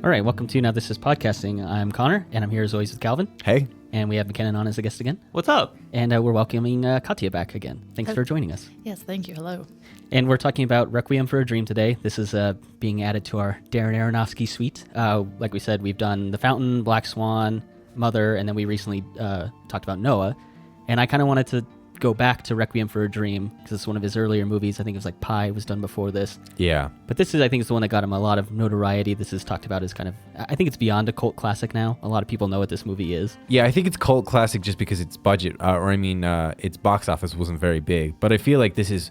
All right, welcome to Now This Is Podcasting. I'm Connor, and I'm here as always with Calvin. Hey. And we have McKinnon on as a guest again. What's up? And we're welcoming Katya back again. Thanks for joining us. Yes, thank you. Hello. And we're talking about Requiem for a Dream today. This is being added to our Darren Aronofsky suite. Like we said, we've done The Fountain, Black Swan, Mother, and then we recently talked about Noah. And I kind of wanted to go back to Requiem for a Dream because it's one of his earlier movies. I think it was like Pi was done before this. Yeah. But this is, I think, is the one that got him a lot of notoriety. This is talked about as kind of, I think it's beyond a cult classic now. A lot of people know what this movie is. Yeah, I think it's cult classic just because its budget, its box office wasn't very big. But I feel like this is,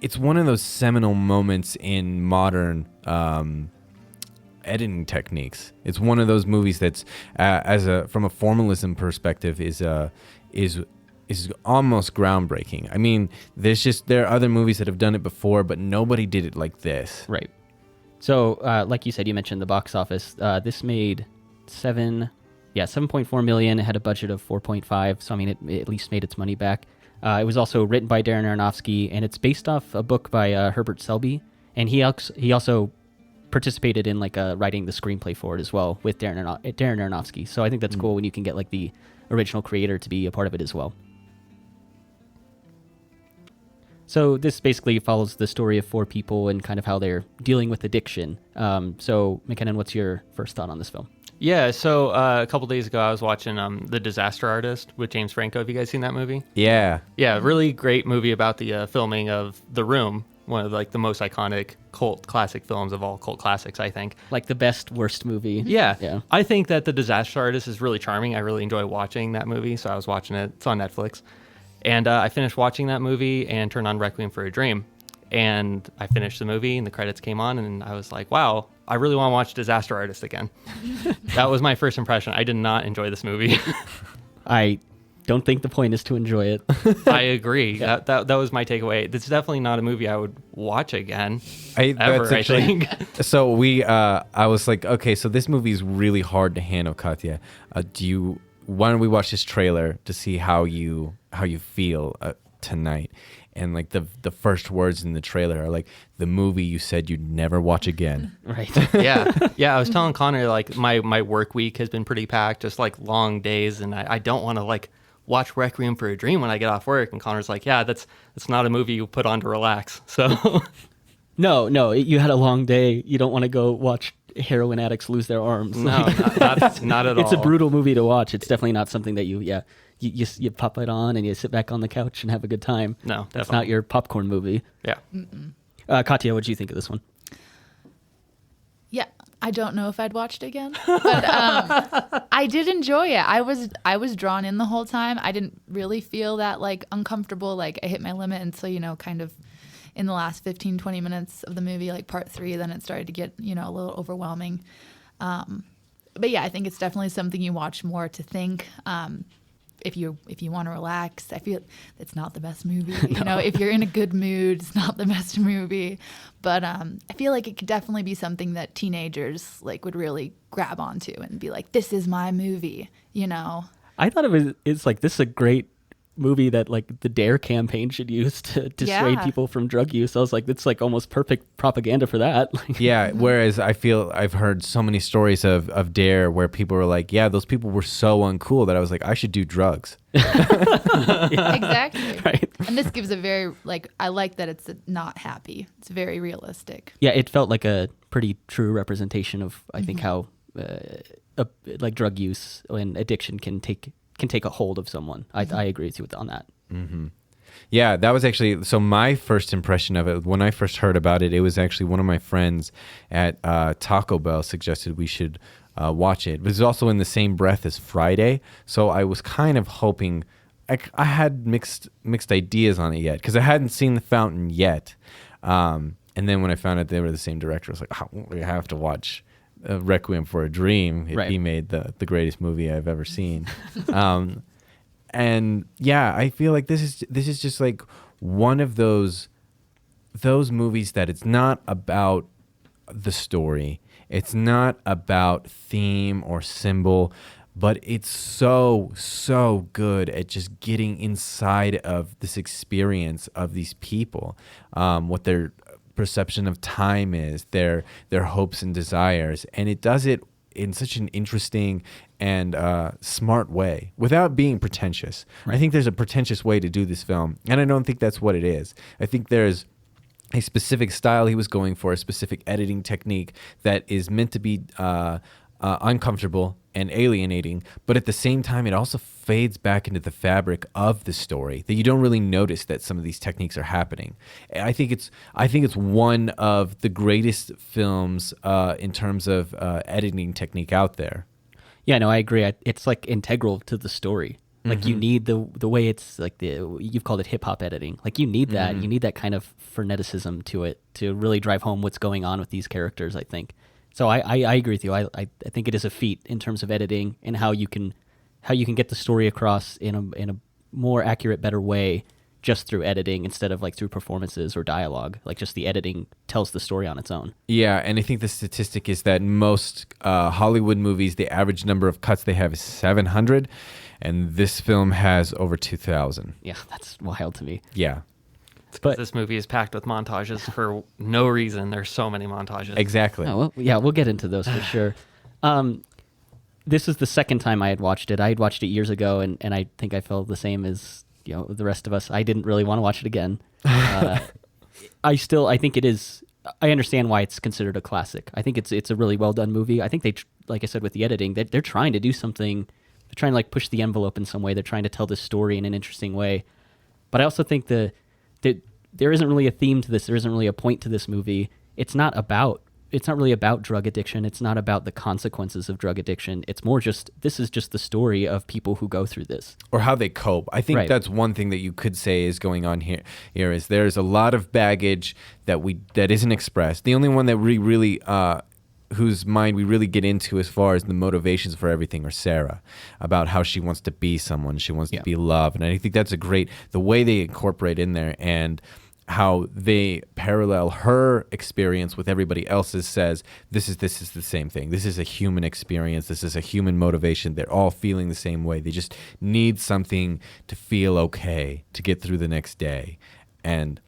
it's one of those seminal moments in modern editing techniques. It's one of those movies that's, from a formalism perspective, is almost groundbreaking. I mean, there are other movies that have done it before, but nobody did it like this. Right. So, like you said, you mentioned the box office. This made 7.4 million. It had a budget of 4.5. So, I mean, it at least made its money back. It was also written by Darren Aronofsky, and it's based off a book by Herbert Selby. And he also participated in writing the screenplay for it as well with Darren Aronofsky. So I think that's cool when you can get like the original creator to be a part of it as well. So this basically follows the story of four people and kind of how they're dealing with addiction. So McKinnon, what's your first thought on this film? Yeah, so a couple days ago I was watching The Disaster Artist with James Franco. Have you guys seen that movie? Yeah. Yeah, really great movie about the filming of The Room, one of the most iconic cult classic films of all cult classics, I think. Like the best, worst movie. Yeah. I think that The Disaster Artist is really charming. I really enjoy watching that movie, so I was watching it. It's on Netflix. And I finished watching that movie and turned on Requiem for a Dream. And I finished the movie and the credits came on and I was like, wow, I really want to watch Disaster Artist again. That was my first impression. I did not enjoy this movie. I don't think the point is to enjoy it. I agree. Yeah. That was my takeaway. It's definitely not a movie I would watch again. I think. So I was like, okay, so this movie is really hard to handle, Katya. Why don't we watch this trailer to see how you feel tonight? And like the first words in the trailer are like, the movie you said you'd never watch again. Right. Yeah. I was telling Connor, like my work week has been pretty packed, just like long days, and I don't want to watch Requiem for a Dream when I get off work. And Connor's like, yeah, that's not a movie you put on to relax. So no, you had a long day. You don't want to go watch heroin addicts lose their arms. No, not at all. It's a brutal movie to watch. It's definitely not something that you pop it on and you sit back on the couch and have a good time. No, that's definitely not your popcorn movie. Yeah. Katya, what did you think of this one? Yeah, I don't know if I'd watched it again, but I did enjoy it. I was drawn in the whole time. I didn't really feel that uncomfortable, like I hit my limit until, kind of in the last 15, 20 minutes of the movie, like part 3, then it started to get, a little overwhelming. But yeah, I think it's definitely something you watch more to think. If you want to relax, I feel it's not the best movie. No. If you're in a good mood, it's not the best movie. But I feel like it could definitely be something that teenagers would really grab onto and be like, this is my movie, I thought it's like, this is a great movie that the DARE campaign should use to dissuade people from drug use. I was like, it's almost perfect propaganda for that. Yeah, whereas I feel I've heard so many stories of DARE where people were like, yeah, those people were so uncool that I was like, I should do drugs. Exactly. Right. And this gives a very I like that it's not happy. It's very realistic. Yeah, it felt like a pretty true representation of I think how drug use and addiction can take a hold of someone. I agree with you on that. Mm-hmm. Yeah, that was actually, so my first impression of it, when I first heard about it, it was actually one of my friends at Taco Bell suggested we should watch it. It was also in the same breath as Friday, so I was kind of hoping, I had mixed ideas on it yet, because I hadn't seen The Fountain yet. And then when I found out they were the same director, I was like, oh, we have to watch Requiem for a Dream. Right. He made the greatest movie I've ever seen. And yeah, I feel like this is just one of those movies that it's not about the story. It's not about theme or symbol, but it's so good at just getting inside of this experience of these people, what they're perception of time is, their hopes and desires, and it does it in such an interesting and smart way without being pretentious. Right. I think there's a pretentious way to do this film, and I don't think that's what it is. I think there's a specific style he was going for, a specific editing technique that is meant to be uncomfortable and alienating, but at the same time, it also fades back into the fabric of the story that you don't really notice that some of these techniques are happening. And I think it's one of the greatest films in terms of editing technique out there. Yeah, no, I agree. It's like integral to the story. Like you need the way it's like you've called it hip hop editing. Like you need that. You need that kind of freneticism to it to really drive home what's going on with these characters, I think. So I agree with you. I think it is a feat in terms of editing and how you can get the story across in a more accurate, better way just through editing instead of like through performances or dialogue. Like just the editing tells the story on its own. Yeah, and I think the statistic is that most Hollywood movies, the average number of cuts they have is 700, and this film has over 2,000. Yeah, that's wild to me. Yeah. But this movie is packed with montages for no reason. There's so many montages. Exactly. Oh, well, yeah, we'll get into those for sure. This is the second time I had watched it. I had watched it years ago, and I think I felt the same as the rest of us. I didn't really want to watch it again. I think it is. I understand why it's considered a classic. I think it's a really well done movie. I think they, like I said, with the editing, they're trying to do something. They're trying to like push the envelope in some way. They're trying to tell this story in an interesting way. But I also think that there isn't really a theme to this. There isn't really a point to this movie. It's not really about drug addiction. It's not about the consequences of drug addiction. It's more this is just the story of people who go through this. Or how they cope. I think that's one thing that you could say is going on here is there's a lot of baggage that isn't expressed. The only one that we really whose mind we really get into as far as the motivations for everything are Sarah, about how she wants to be someone, she wants to be loved. And I think that's the way they incorporate in there, and how they parallel her experience with everybody else's says, this is the same thing. This is a human experience. This is a human motivation. They're all feeling the same way. They just need something to feel okay to get through the next day. And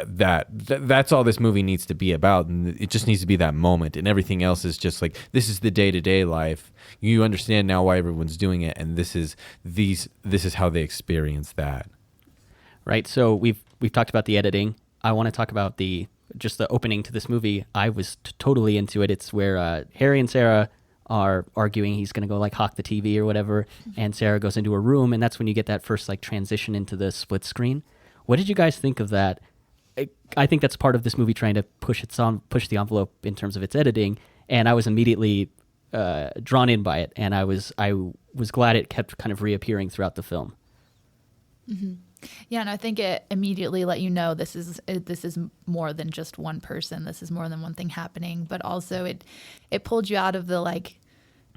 that's all this movie needs to be about, and it just needs to be that moment, and everything else is just like, this is the day-to-day life. You understand now why everyone's doing it, and this is how they experience that. Right. So we've talked about the editing. I want to talk about the opening to this movie. I was totally into it. It's where Harry and Sarah are arguing. He's going to go like hawk the TV or whatever, and Sarah goes into her room, and that's when you get that first like transition into the split screen. What did you guys think of that? I think that's part of this movie trying to push the envelope in terms of its editing, and I was immediately drawn in by it, and I was glad it kept kind of reappearing throughout the film. Mm-hmm. Yeah, and I think it immediately let you know this is more than just one person. This is more than one thing happening, but also it pulled you out of the like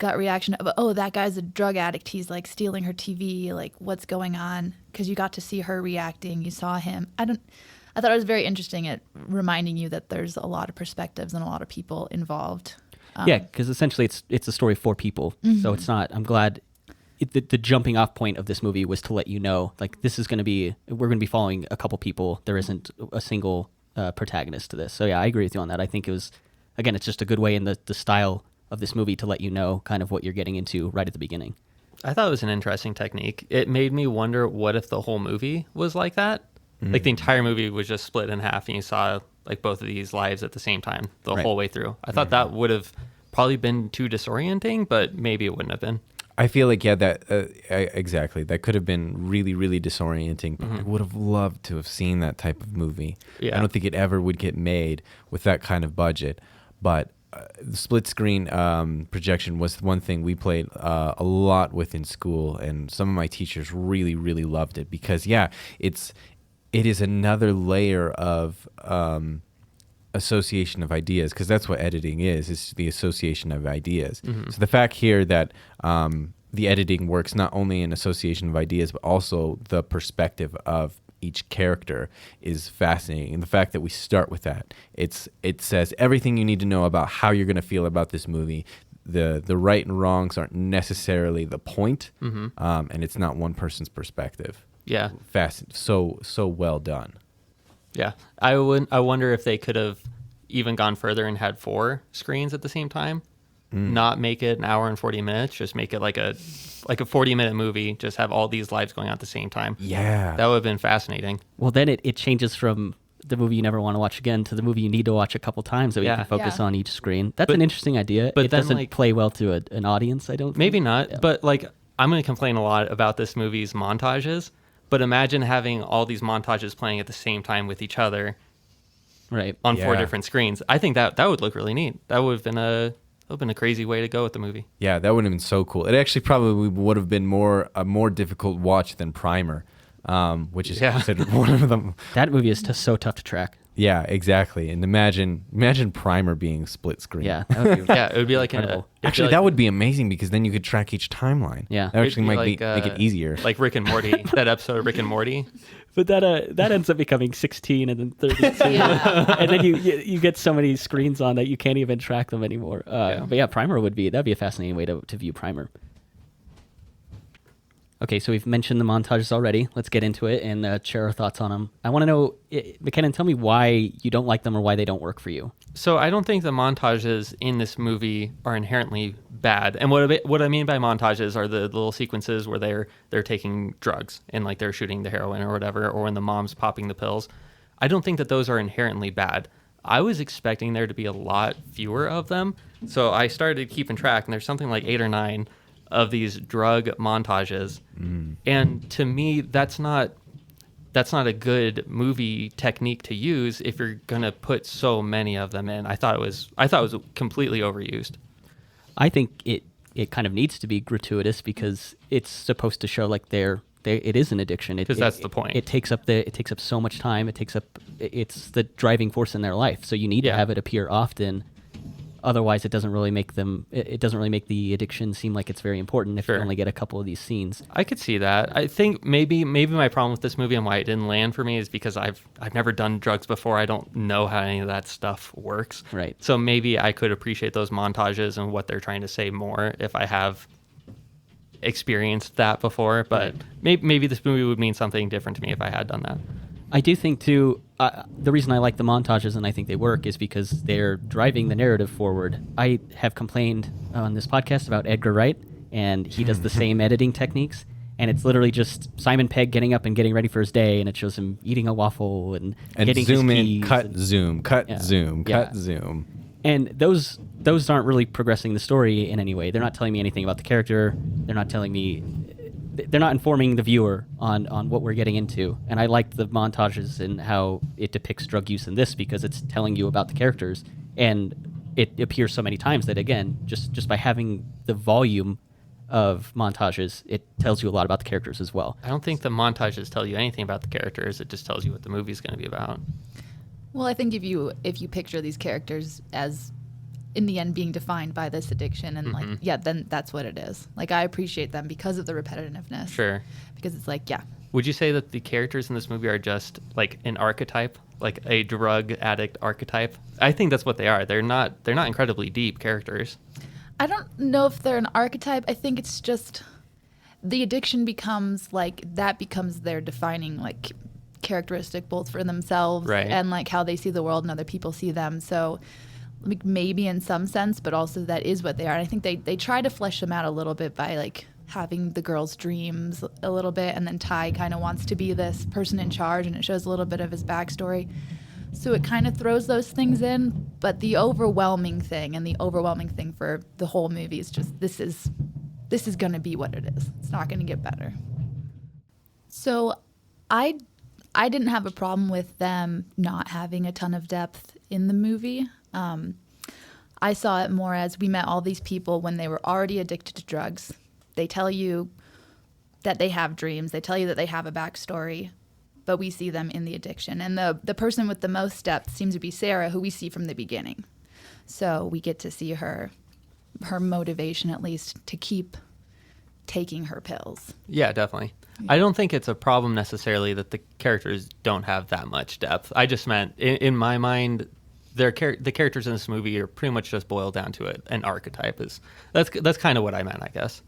gut reaction of, oh, that guy's a drug addict. He's like stealing her TV. Like, what's going on? Because you got to see her reacting. You saw him. I thought it was very interesting at reminding you that there's a lot of perspectives and a lot of people involved. Yeah, because essentially it's a story for people. Mm-hmm. So it's not. I'm glad the jumping off point of this movie was to let you know, like, we're going to be following a couple people. There isn't a single protagonist to this. So yeah, I agree with you on that. I think it was, again, it's just a good way in the style of this movie to let you know kind of what you're getting into right at the beginning. I thought it was an interesting technique. It made me wonder, what if the whole movie was like that? Like the entire movie was just split in half, and you saw like both of these lives at the same time the whole way through. I thought that would have probably been too disorienting, but maybe it wouldn't have been. I feel like, exactly. That could have been really, really disorienting. But I would have loved to have seen that type of movie. Yeah. I don't think it ever would get made with that kind of budget. But the split screen projection was one thing we played a lot with in school, and some of my teachers really, really loved it because, it is another layer of association of ideas, because that's what editing is the association of ideas. Mm-hmm. So the fact here that the editing works not only in association of ideas, but also the perspective of each character is fascinating. And the fact that we start with that, it says everything you need to know about how you're going to feel about this movie. The right and wrongs aren't necessarily the point, and it's not one person's perspective. Yeah, so well done. Yeah. I wonder if they could have even gone further and had 4 screens at the same time. Not make it an hour and 40 minutes, just make it like a 40-minute movie, just have all these lives going on at the same time. Yeah. That would have been fascinating. Well, then it changes from the movie you never want to watch again to the movie you need to watch a couple times so you can focus on each screen. That's an interesting idea. But it then, doesn't like, play well to an audience, I don't Maybe think. not, Yeah. but like I'm going to complain a lot about this movie's montages, but imagine having all these montages playing at the same time with each other Right. on 4 Yeah. different screens. I think that would look really neat. That would have been a crazy way to go with the movie. Yeah, that would have been so cool. It actually probably would have been a more difficult watch than Primer, which is considered one of them. That movie is so tough to track. Yeah, exactly. And imagine Primer being split screen. Yeah. That would be, Yeah, it would be like Incredible. Actually, that would be amazing because then you could track each timeline. Yeah. That actually might make make it easier. Like Rick and Morty, that episode of Rick and Morty. But that ends up becoming 16 and then 32. Yeah. And then you get so many screens on that you can't even track them anymore. But yeah, Primer that'd be a fascinating way to view Primer. Okay, so we've mentioned the montages already. Let's get into it and share our thoughts on them. I want to know, McKinnon, tell me why you don't like them or why they don't work for you. So I don't think the montages in this movie are inherently bad. And what I mean by montages are the little sequences where they're taking drugs and like they're shooting the heroin or whatever, or when the mom's popping the pills. I don't think that those are inherently bad. I was expecting there to be a lot fewer of them. So I started keeping track, and there's something like 8 or 9 of these drug montages. And to me, that's not a good movie technique to use if you're going to put so many of them in. I thought it was completely overused. I think it kind of needs to be gratuitous because it's supposed to show like it is an addiction. Because that's the point. It takes up so much time. It's the driving force in their life. So you need to have it appear often. Otherwise, it doesn't really make the addiction seem like it's very important if you only get a couple of these scenes. I could see that. I think maybe my problem with this movie and why it didn't land for me is because I've never done drugs before. I don't know how any of that stuff works. Right. So maybe I could appreciate those montages and what they're trying to say more if I have experienced that before. But maybe this movie would mean something different to me if I had done that. I do think, too, the reason I like the montages and I think they work is because they're driving the narrative forward. I have complained on this podcast about Edgar Wright, and he does the same editing techniques, and it's literally just Simon Pegg getting up and getting ready for his day, and it shows him eating a waffle and getting zoom his in, keys cut, and- zoom, cut, Yeah. zoom, Yeah. cut, zoom. And those aren't really progressing the story in any way. They're not telling me anything about the character. They're not informing the viewer on what we're getting into. And I like the montages and how it depicts drug use in this because it's telling you about the characters. And it appears so many times that, again, just by having the volume of montages, it tells you a lot about the characters as well. I don't think the montages tell you anything about the characters. It just tells you what the movie's going to be about. Well, I think if you picture these characters as in the end being defined by this addiction and then that's what it is. Like I appreciate them because of the repetitiveness. Sure. Because it's like, Would you say that the characters in this movie are just like an archetype, like a drug addict archetype? I think that's what they are. They're not incredibly deep characters. I don't know if they're an archetype. I think it's just the addiction becomes their defining like characteristic both for themselves and like how they see the world and other people see them. So like maybe in some sense, but also that is what they are. And I think they try to flesh them out a little bit by like having the girl's dreams a little bit, and then Ty kind of wants to be this person in charge, and it shows a little bit of his backstory. So it kind of throws those things in, but the overwhelming thing for the whole movie is just this is going to be what it is. It's not going to get better. So I didn't have a problem with them not having a ton of depth in the movie. I saw it more as we met all these people when they were already addicted to drugs. They tell you that they have dreams. They tell you that they have a backstory, but we see them in the addiction. And the person with the most depth seems to be Sarah, who we see from the beginning. So we get to see her motivation, at least, to keep taking her pills. Yeah, definitely. I don't think it's a problem necessarily that the characters don't have that much depth. I just meant, in my mind, the characters in this movie are pretty much just boiled down to an archetype. That's kind of what I meant, I guess.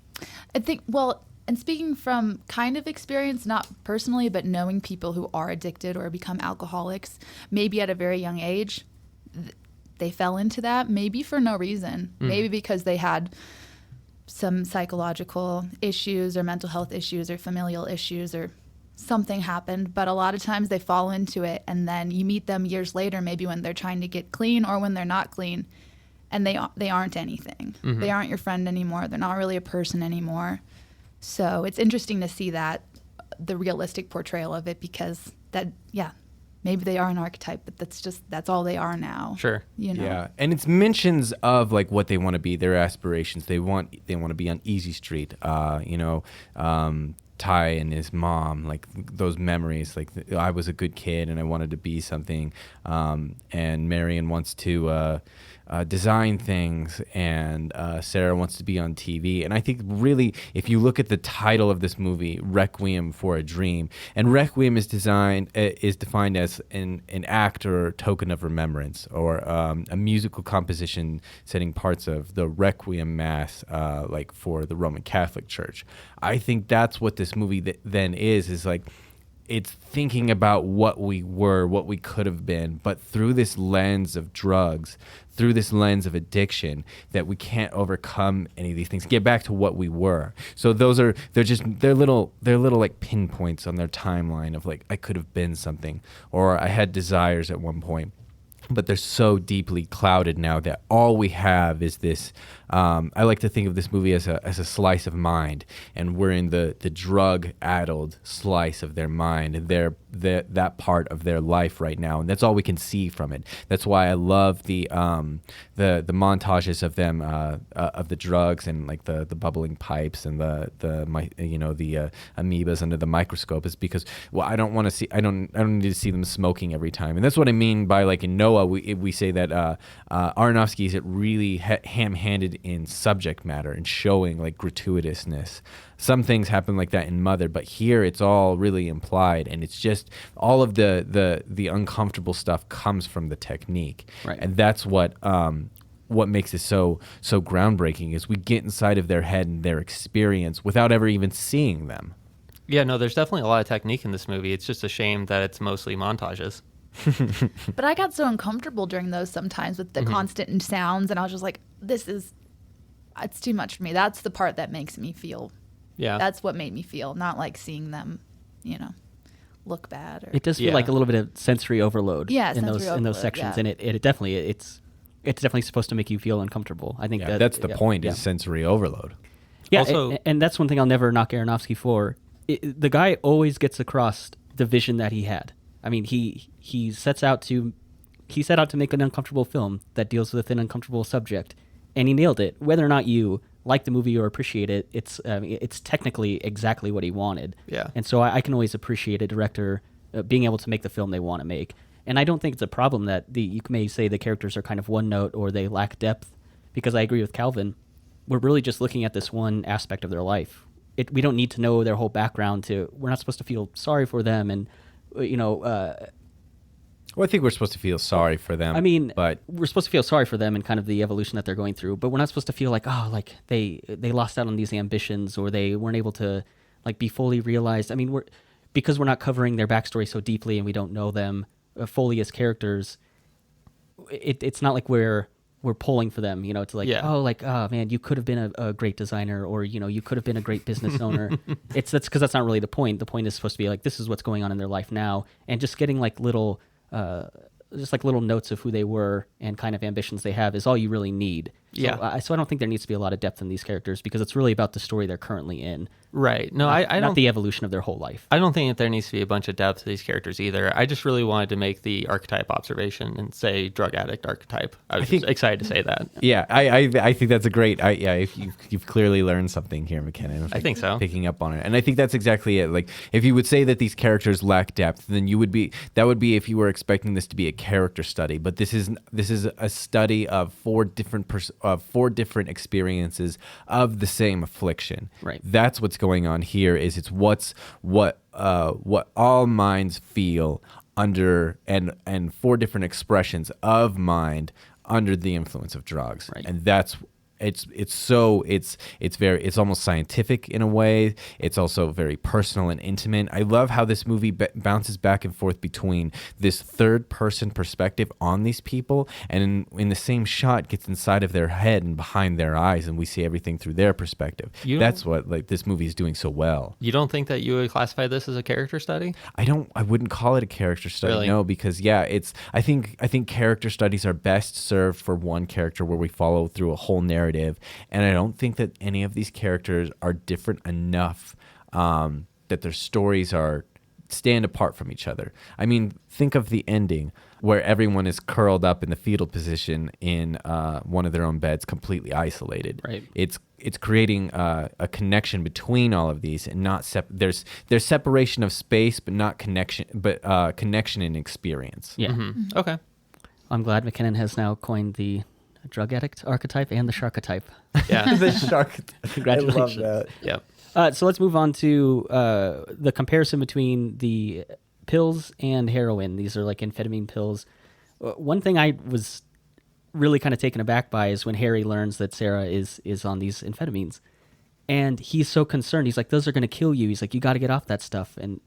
I think, well, And speaking from kind of experience, not personally, but knowing people who are addicted or become alcoholics, maybe at a very young age, they fell into that, maybe for no reason. Maybe because they had some psychological issues or mental health issues or familial issues or something happened. But a lot of times they fall into it, and then you meet them years later, maybe when they're trying to get clean or when they're not clean, and they aren't anything. They aren't your friend anymore. They're not really a person anymore. So it's interesting to see that, the realistic portrayal of it, because that, yeah, maybe they are an archetype, but that's all they are now. Sure. You know? Yeah, and it's mentions of like what they want to be, their aspirations. They want to be on Easy Street. Ty and his mom, like those memories. Like I was a good kid and I wanted to be something. And Marion wants to design things, and Sarah wants to be on TV. And I think really, if you look at the title of this movie, Requiem for a Dream, and Requiem is defined as an act or token of remembrance, or a musical composition setting parts of the Requiem Mass, like for the Roman Catholic Church. I think that's what this movie then is like, it's thinking about what we were, what we could have been, but through this lens of drugs, through this lens of addiction, that we can't overcome any of these things, get back to what we were. So they're little like pinpoints on their timeline of like, I could have been something, or I had desires at one point, but they're so deeply clouded now that all we have is this. I like to think of this movie as a slice of mind, and we're in the drug-addled slice of their mind, and that part of their life right now, and that's all we can see from it. That's why I love the montages of them of the drugs, and like the bubbling pipes and the amoebas under the microscope, is because, well, I don't need to see them smoking every time. And that's what I mean by, like, in Noah, we say that Aronofsky is really ham-handed in subject matter and showing like gratuitousness. Some things happen like that in Mother, but here it's all really implied, and it's just all of the uncomfortable stuff comes from the technique. Right. And that's what makes it so groundbreaking, is we get inside of their head and their experience without ever even seeing them. Yeah, no, there's definitely a lot of technique in this movie. It's just a shame that it's mostly montages. But I got so uncomfortable during those sometimes with the constant sounds, and I was just like, it's too much for me. That's the part that makes me feel. Yeah. That's what made me feel, not like seeing them, look bad. Or, It does feel like a little bit of sensory overload. Yeah, in those sections, and it definitely it's definitely supposed to make you feel uncomfortable. I think that's the point, is sensory overload. Yeah, Also, and that's one thing I'll never knock Aronofsky for. The guy always gets across the vision that he had. I mean, he set out to make an uncomfortable film that deals with an uncomfortable subject, and he nailed it. Whether or not you like the movie or appreciate it, it's technically exactly what he wanted. Yeah. And so I can always appreciate a director being able to make the film they want to make. And I don't think it's a problem that you may say the characters are kind of one note or they lack depth, because I agree with Calvin. We're really just looking at this one aspect of their life. We don't need to know their whole background. We're not supposed to feel sorry for them, and Well, I think we're supposed to feel sorry for them. I mean, but we're supposed to feel sorry for them and kind of the evolution that they're going through, but we're not supposed to feel like, they lost out on these ambitions, or they weren't able to like be fully realized. I mean, because we're not covering their backstory so deeply and we don't know them fully as characters. It's not like we're pulling for them, to like, oh man, you could have been a great designer, or you could have been a great business owner. That's because that's not really the point. The point is supposed to be like, this is what's going on in their life now, and just getting like little notes of who they were and kind of ambitions they have is all you really need. So I don't think there needs to be a lot of depth in these characters, because it's really about the story they're currently in. Right. No, I don't. Not the evolution of their whole life. I don't think that there needs to be a bunch of depth to these characters either. I just really wanted to make the archetype observation and say drug addict archetype. I was just excited to say that. Yeah, I think that's a great. You've clearly learned something here, McKenna. I think so. Picking up on it, and I think that's exactly it. Like, if you would say that these characters lack depth, then that would be if you were expecting this to be a character study. But this is a study of four different experiences of the same affliction. Right. That's what's going on here. It's what all minds feel under, and four different expressions of mind under the influence of drugs. Right. And that's it's almost scientific in a way. It's also very personal and intimate. I love how this movie bounces back and forth between this third person perspective on these people, and in the same shot gets inside of their head and behind their eyes, and we see everything through their perspective. That's what like this movie is doing so well. You don't think that you would classify this as a character study? I wouldn't call it a character study. Really? No, because I think character studies are best served for one character where we follow through a whole narrative, and I don't think that any of these characters are different enough that their stories stand apart from each other. I mean, think of the ending where everyone is curled up in the fetal position in one of their own beds, completely isolated. Right. It's creating a connection between all of these, and not there's separation of space, but not connection, but connection and experience. Yeah. Mm-hmm. Okay. I'm glad McKinnon has now coined the drug addict archetype and the sharketype. Yeah. The shark. Congratulations. I love that. Yep. So let's move on to the comparison between the pills and heroin. These are like amphetamine pills. One thing I was really kind of taken aback by is when Harry learns that Sarah is on these amphetamines. And he's so concerned. He's like, those are going to kill you. He's like, you got to get off that stuff. And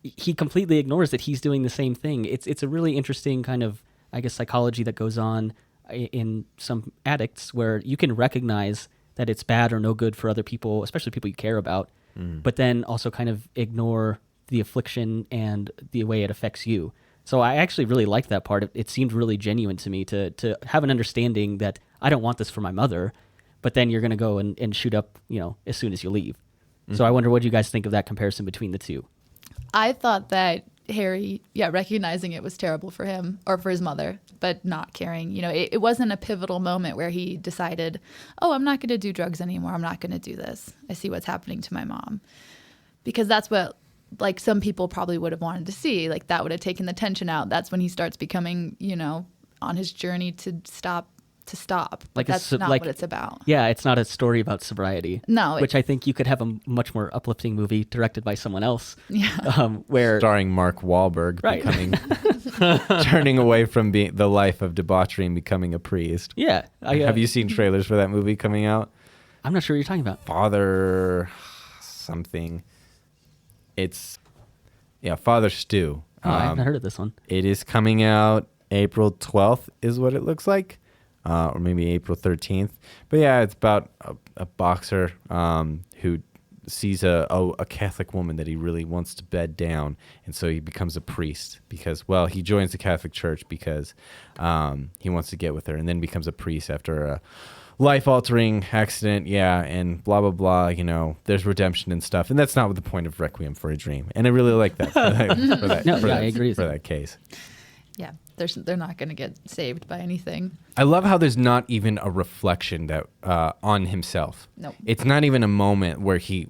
he completely ignores that he's doing the same thing. It's a really interesting kind of, I guess, psychology that goes on in some addicts where you can recognize that it's bad or no good for other people, especially people you care about, but then also kind of ignore the affliction and the way it affects you. So I actually really liked that part. It seemed really genuine to me to have an understanding that I don't want this for my mother, but then you're going to go and shoot up, as soon as you leave. So I wonder what you guys think of that comparison between the two. I thought that Harry, recognizing it was terrible for him or for his mother, but not caring. It wasn't a pivotal moment where he decided, oh, I'm not going to do drugs anymore. I'm not going to do this. I see what's happening to my mom. Because that's what, like, some people probably would have wanted to see. Like, that would have taken the tension out. That's when he starts becoming, on his journey to stop. But Like that's not what it's about. Yeah, it's not a story about sobriety. No. Which I think you could have a much more uplifting movie directed by someone else. Yeah. Where Starring Mark Wahlberg, Right. turning away from the life of debauchery and becoming a priest. Yeah. Have you seen trailers for that movie coming out? I'm not sure what you're talking about. Father something. Father Stew. Oh, I haven't heard of this one. It is coming out April 12th is what it looks like. Or maybe April 13th. But yeah, it's about a boxer who sees a Catholic woman that he really wants to bed down. And so he becomes a priest because, he joins the Catholic Church because he wants to get with her, and then becomes a priest after a life-altering accident. Yeah, and blah, blah, blah. There's redemption and stuff. And that's not what the point of Requiem for a Dream. And I really like that I agree for that case. Yeah. They're not going to get saved by anything. I love how there's not even a reflection that on himself. Nope. It's not even a moment where he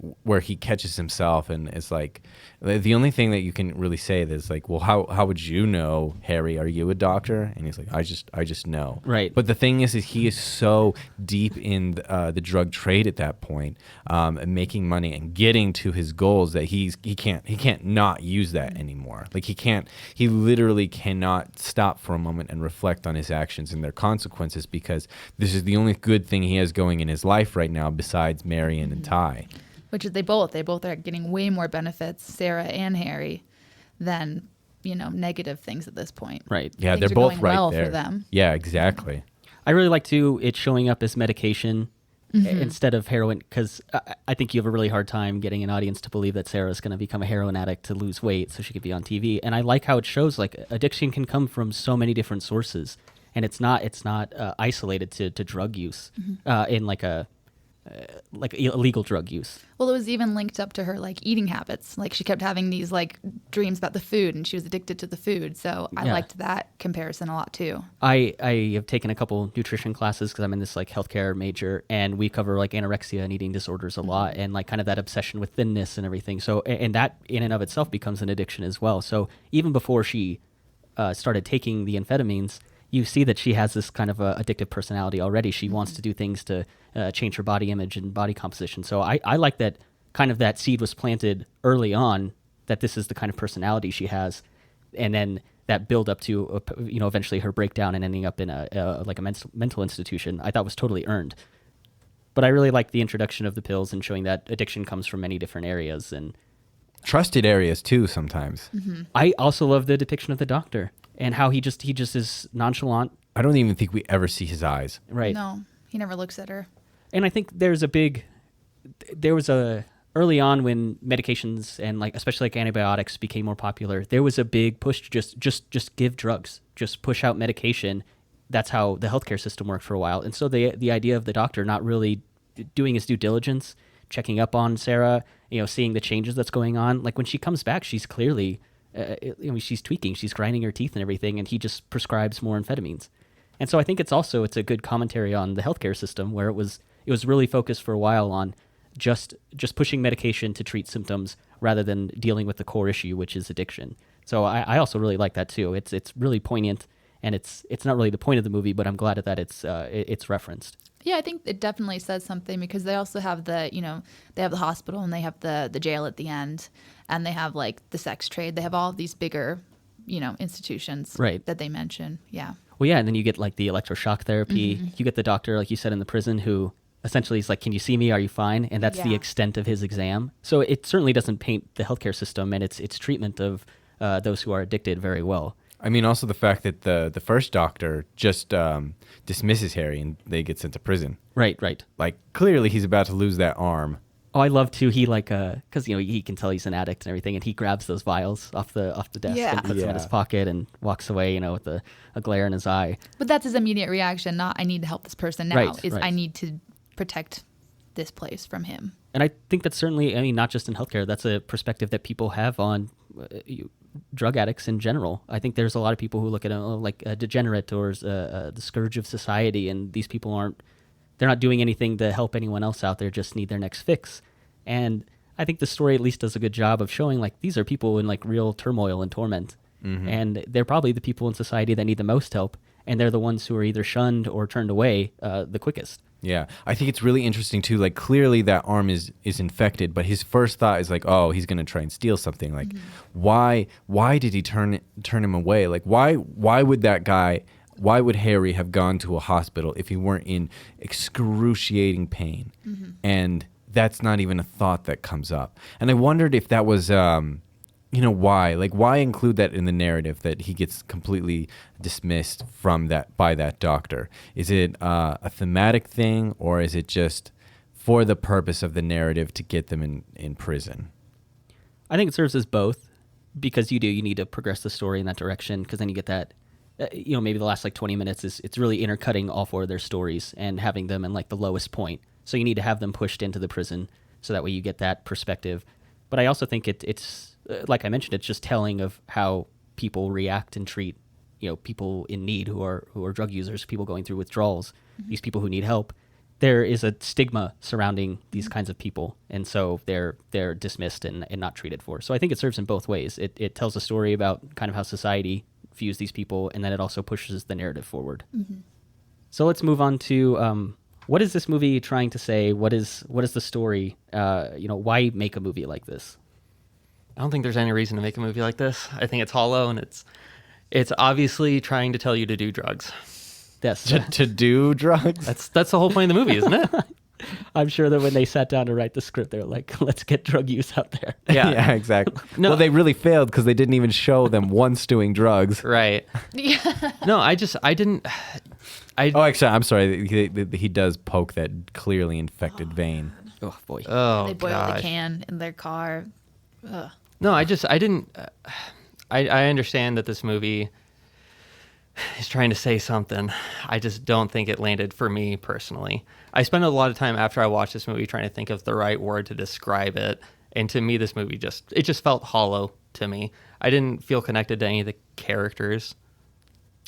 catches himself and is like, the only thing that you can really say is like, well, how would you know, Harry? Are you a doctor? And he's like, I just know. Right. But the thing is he is so deep in the drug trade at that point, and making money and getting to his goals that he can't not use that anymore. Like he literally cannot stop for a moment and reflect on his actions and their consequences, because this is the only good thing he has going in his life right now besides Marion and Ty. Which is they both are getting way more benefits, Sarah and Harry, than negative things at this point. Right. Yeah, Things they're are both going right well there for them. Yeah, exactly. I really like, too, it showing up as medication instead of heroin, because I think you have a really hard time getting an audience to believe that Sarah's going to become a heroin addict to lose weight so she could be on TV. And I like how it shows, like, addiction can come from so many different sources, and it's not isolated to drug use in like illegal drug use. Well, it was even linked up to her like eating habits. Like she kept having these like dreams about the food, and she was addicted to the food. So I liked that comparison a lot too. I have taken a couple nutrition classes because I'm in this like healthcare major, and we cover like anorexia and eating disorders a lot, and like kind of that obsession with thinness and everything. So and that in and of itself becomes an addiction as well. So even before she started taking the amphetamines, you see that she has this kind of addictive personality already. She wants to do things to change her body image and body composition. So I like that kind of that seed was planted early on, that this is the kind of personality she has. And then that build up to, eventually her breakdown and ending up in a mental institution, I thought was totally earned. But I really like the introduction of the pills and showing that addiction comes from many different areas. And Trusted areas too sometimes. I also love the depiction of the doctor and how he just is nonchalant. I don't even think we ever see his eyes. Right. No, he never looks at her. And I think there was a early on when medications and like especially like antibiotics became more popular, there was a big push to just give drugs, just push out medication. That's how the healthcare system worked for a while. And so the idea of the doctor not really doing his due diligence, checking up on Sarah, seeing the changes that's going on. Like when she comes back, she's clearly, she's tweaking, she's grinding her teeth and everything, and he just prescribes more amphetamines. And so I think it's a good commentary on the healthcare system where it was really focused for a while on just pushing medication to treat symptoms rather than dealing with the core issue, which is addiction. So I also really like that too. It's really poignant, and it's not really the point of the movie, but I'm glad that it's referenced. Yeah, I think it definitely says something because they also have they have the hospital and they have the jail at the end, and they have like the sex trade. They have all of these bigger, institutions Right. that they mention. Yeah. Well, yeah, and then you get like the electroshock therapy. You get the doctor, like you said, in the prison who essentially is like, "Can you see me? Are you fine?" And that's the Yeah. extent of his exam. So it certainly doesn't paint the healthcare system and its treatment of those who are addicted very well. I mean, also the fact that the first doctor just dismisses Harry and they get sent to prison. Right. Like, clearly he's about to lose that arm. Oh, I love too. He like because he can tell he's an addict and everything, and he grabs those vials off the desk Yeah. and puts them in his Yeah. pocket and walks away, with a glare in his eye. But that's his immediate reaction. Not I need to help this person now. Right, Is right. I need to protect this place from him. And I think that's certainly, not just in healthcare, that's a perspective that people have on drug addicts in general. I think there's a lot of people who look at it like a degenerate or the scourge of society, and these people they're not doing anything to help anyone else out there, just need their next fix. And I think the story at least does a good job of showing like these are people in like real turmoil and torment. And they're probably the people in society that need the most help, and they're the ones who are either shunned or turned away the quickest. Yeah, I think it's really interesting too. Like, clearly that arm is infected, but his first thought is like, oh, he's gonna try and steal something. Like, why did he turn him away? Like, why would Harry have gone to a hospital if he weren't in excruciating pain? And that's not even a thought that comes up. And I wondered if that was why? Like, why include that in the narrative that he gets completely dismissed by that doctor? Is it a thematic thing, or is it just for the purpose of the narrative to get them in prison? I think it serves as both, because you need to progress the story in that direction, because then you get that, maybe the last like 20 minutes it's really intercutting all four of their stories and having them in like the lowest point. So you need to have them pushed into the prison so that way you get that perspective. But I also think it's like I mentioned, it's just telling of how people react and treat, people in need who are drug users, people going through withdrawals, these people who need help. There is a stigma surrounding these kinds of people, and so they're dismissed and not treated for. So I think it serves in both ways. It tells a story about kind of how society views these people, and then it also pushes the narrative forward. So let's move on to what is this movie trying to say? What is the story? Why make a movie like this? I don't think there's any reason to make a movie like this. I think it's hollow, and it's obviously trying to tell you to do drugs. Yes. To do drugs? That's the whole point of the movie, isn't it? I'm sure that when they sat down to write the script, they were like, let's get drug use out there. Yeah. Yeah, exactly. No. Well, they really failed because they didn't even show them once doing drugs. Right. No, I didn't. Oh, actually, I'm sorry. He does poke that clearly infected vein. Oh, boy. Oh, They boil gosh. the can in their car. Ugh. No, I didn't. I understand that this movie is trying to say something. I just don't think it landed for me personally. I spent a lot of time after I watched this movie trying to think of the right word to describe it. And to me, this movie just felt hollow to me. I didn't feel connected to any of the characters.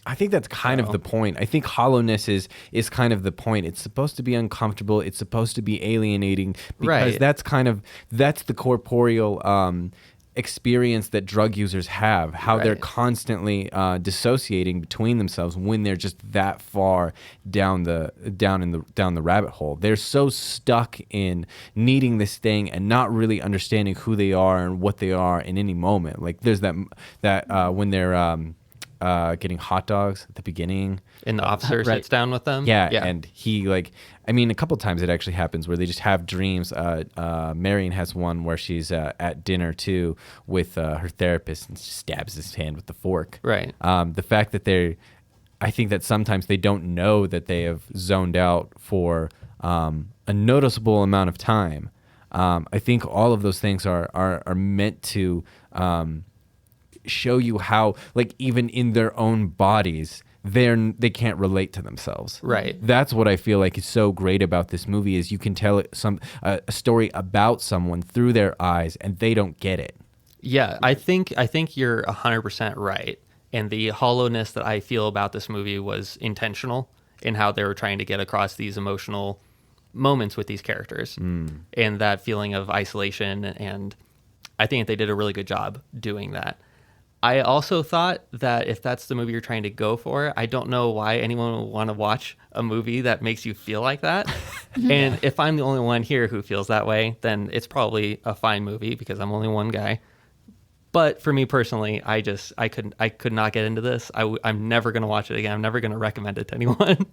I think that's kind of the point. I think hollowness is kind of the point. It's supposed to be uncomfortable. It's supposed to be alienating because Right. that's the corporeal experience that drug users have. How they're Right. constantly dissociating between themselves when they're just that far down the rabbit hole. They're so stuck in needing this thing and not really understanding who they are and what they are in any moment. Like there's that when they're getting hot dogs at the beginning. And the officer Right. sits down with them. Yeah, and he like, I mean, a couple times it actually happens where they just have dreams. Marion has one where she's at dinner too with her therapist and stabs his hand with the fork. Right. The fact that I think that sometimes they don't know that they have zoned out for a noticeable amount of time. I think all of those things are meant to show you how, like, even in their own bodies, they can't relate to themselves. Right. That's what I feel like is so great about this movie is you can tell a story about someone through their eyes and they don't get it. Yeah, I think you're 100% right. And the hollowness that I feel about this movie was intentional in how they were trying to get across these emotional moments with these characters and that feeling of isolation. And I think they did a really good job doing that. I also thought that if that's the movie you're trying to go for, I don't know why anyone would want to watch a movie that makes you feel like that. And if I'm the only one here who feels that way, then it's probably a fine movie because I'm only one guy. But for me personally, I could not get into this. I'm never going to watch it again. I'm never going to recommend it to anyone.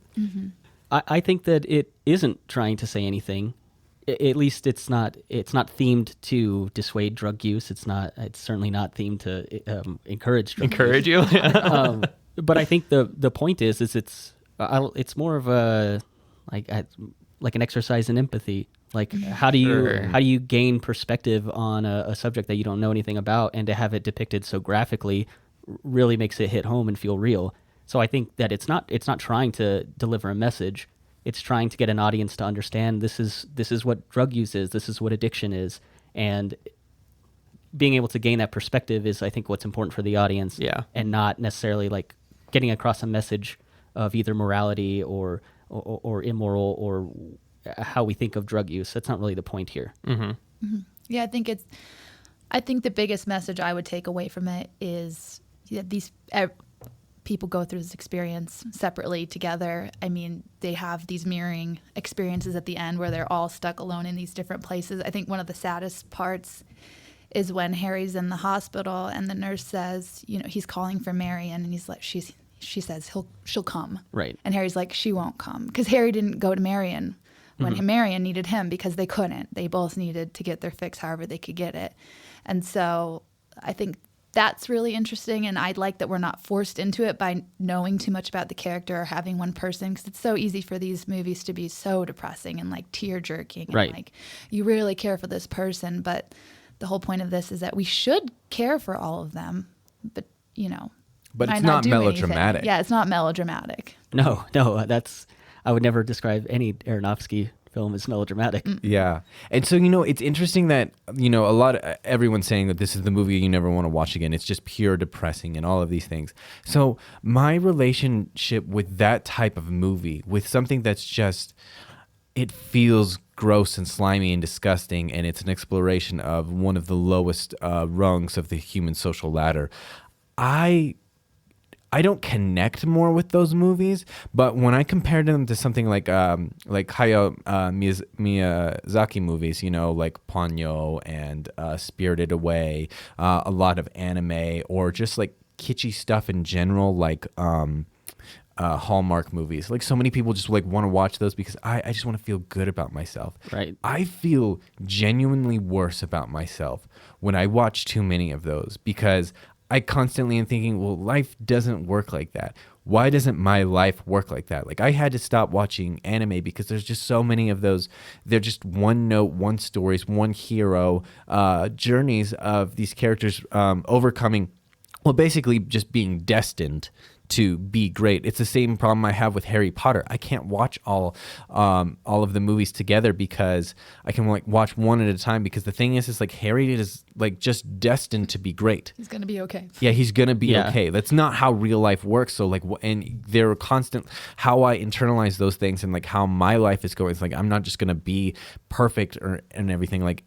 I think that it isn't trying to say anything. At least it's not themed to dissuade drug use. It's certainly not themed to encourage drug Encourage you. but I think the point is it's more of a like an exercise in empathy. Like how do you gain perspective on a subject that you don't know anything about, and to have it depicted so graphically really makes it hit home and feel real. So I think that it's not trying to deliver a message. It's trying to get an audience to understand this is what drug use is. This is what addiction is, and being able to gain that perspective is, I think, what's important for the audience. Yeah. And not necessarily like getting across a message of either morality or immoral or how we think of drug use. That's not really the point here. Yeah, I think the biggest message I would take away from it is that these people go through this experience separately together. I mean, they have these mirroring experiences at the end where they're all stuck alone in these different places. I think one of the saddest parts is when Harry's in the hospital and the nurse says, he's calling for Marion, and he's like, she says she'll come. Right. And Harry's like, she won't come, because Harry didn't go to Marion when Marion needed him, because they couldn't. They both needed to get their fix however they could get it. And so I think that's really interesting, and I like that we're not forced into it by knowing too much about the character or having one person, because it's so easy for these movies to be so depressing and like tear-jerking. And right. like you really care for this person, but the whole point of this is that we should care for all of them, but But might it's not do melodramatic. anything. Yeah, it's not melodramatic. No, I would never describe any Aronofsky film as melodramatic. Yeah. And so, it's interesting that, everyone's saying that this is the movie you never want to watch again. It's just pure depressing and all of these things. So my relationship with that type of movie, with something that's just, it feels gross and slimy and disgusting, and it's an exploration of one of the lowest rungs of the human social ladder, I don't connect more with those movies, but when I compare them to something like Hayao Miyazaki movies, like Ponyo and Spirited Away, a lot of anime, or just like kitschy stuff in general, like Hallmark movies. Like so many people just like want to watch those because I just want to feel good about myself. Right. I feel genuinely worse about myself when I watch too many of those, because I constantly am thinking, well, life doesn't work like that. Why doesn't my life work like that? Like I had to stop watching anime because there's just so many of those. They're just one note, one stories, one hero journeys of these characters overcoming, well, basically just being destined to be great. It's the same problem I have with Harry Potter. I can't watch all of the movies together because I can like watch one at a time, because the thing is like Harry is like just destined to be great. He's going to be okay. Yeah, he's going to be Yeah. okay. That's not how real life works. So like, and they're constant, how I internalize those things and like how my life is going. It's like, I'm not just going to be perfect and everything. Like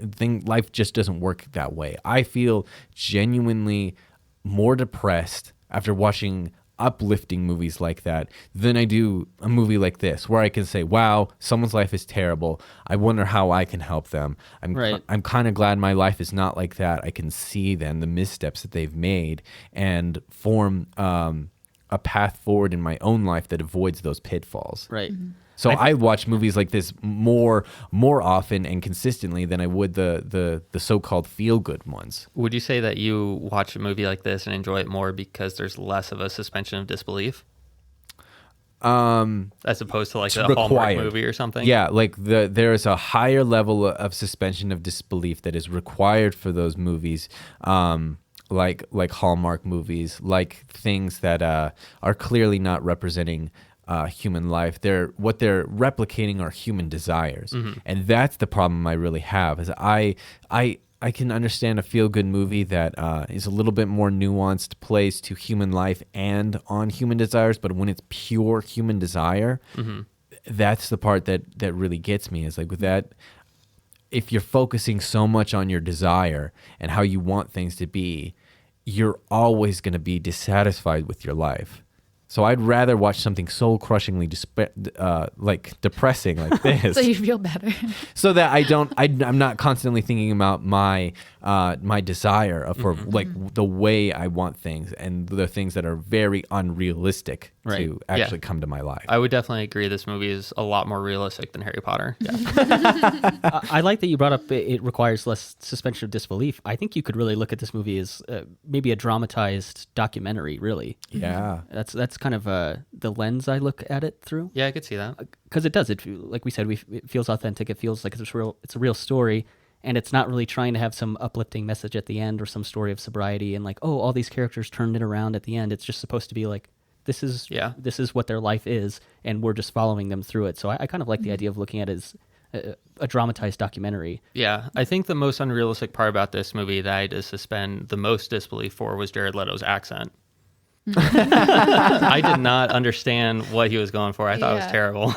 life just doesn't work that way. I feel genuinely more depressed after watching uplifting movies like that than I do a movie like this, where I can say, wow, someone's life is terrible. I wonder how I can help them. I'm kind of glad my life is not like that. I can see then the missteps that they've made and form a path forward in my own life that avoids those pitfalls. Right. So I watch movies like this more often and consistently than I would the so-called feel-good ones. Would you say that you watch a movie like this and enjoy it more because there's less of a suspension of disbelief? As opposed to like a Hallmark movie or something? Yeah, like there is a higher level of suspension of disbelief that is required for those movies. Like Hallmark movies, like things that are clearly not representing human life. What they're replicating are human desires, and that's the problem I really have. Is I can understand a feel-good movie that is a little bit more nuanced, plays to human life and on human desires, but when it's pure human desire, that's the part that really gets me. Is like with that. If you're focusing so much on your desire and how you want things to be, you're always going to be dissatisfied with your life. So I'd rather watch something soul crushingly like depressing like this. So you feel better. So that I'm not constantly thinking about my desire for like the way I want things and the things that are very unrealistic to actually come to my life. I would definitely agree. This movie is a lot more realistic than Harry Potter. Yeah. I like that you brought up it requires less suspension of disbelief. I think you could really look at this movie as maybe a dramatized documentary, really. Yeah. That's kind of the lens I look at it through. Yeah, I could see that. Because it does. Like we said, it feels authentic. It feels like it's a real story. And it's not really trying to have some uplifting message at the end or some story of sobriety and like, oh, all these characters turned it around at the end. It's just supposed to be like, this is what their life is, and we're just following them through it. So I kind of like the idea of looking at it as a dramatized documentary. Yeah, I think the most unrealistic part about this movie that I had to suspend the most disbelief for was Jared Leto's accent. I did not understand what he was going for. I thought it was terrible.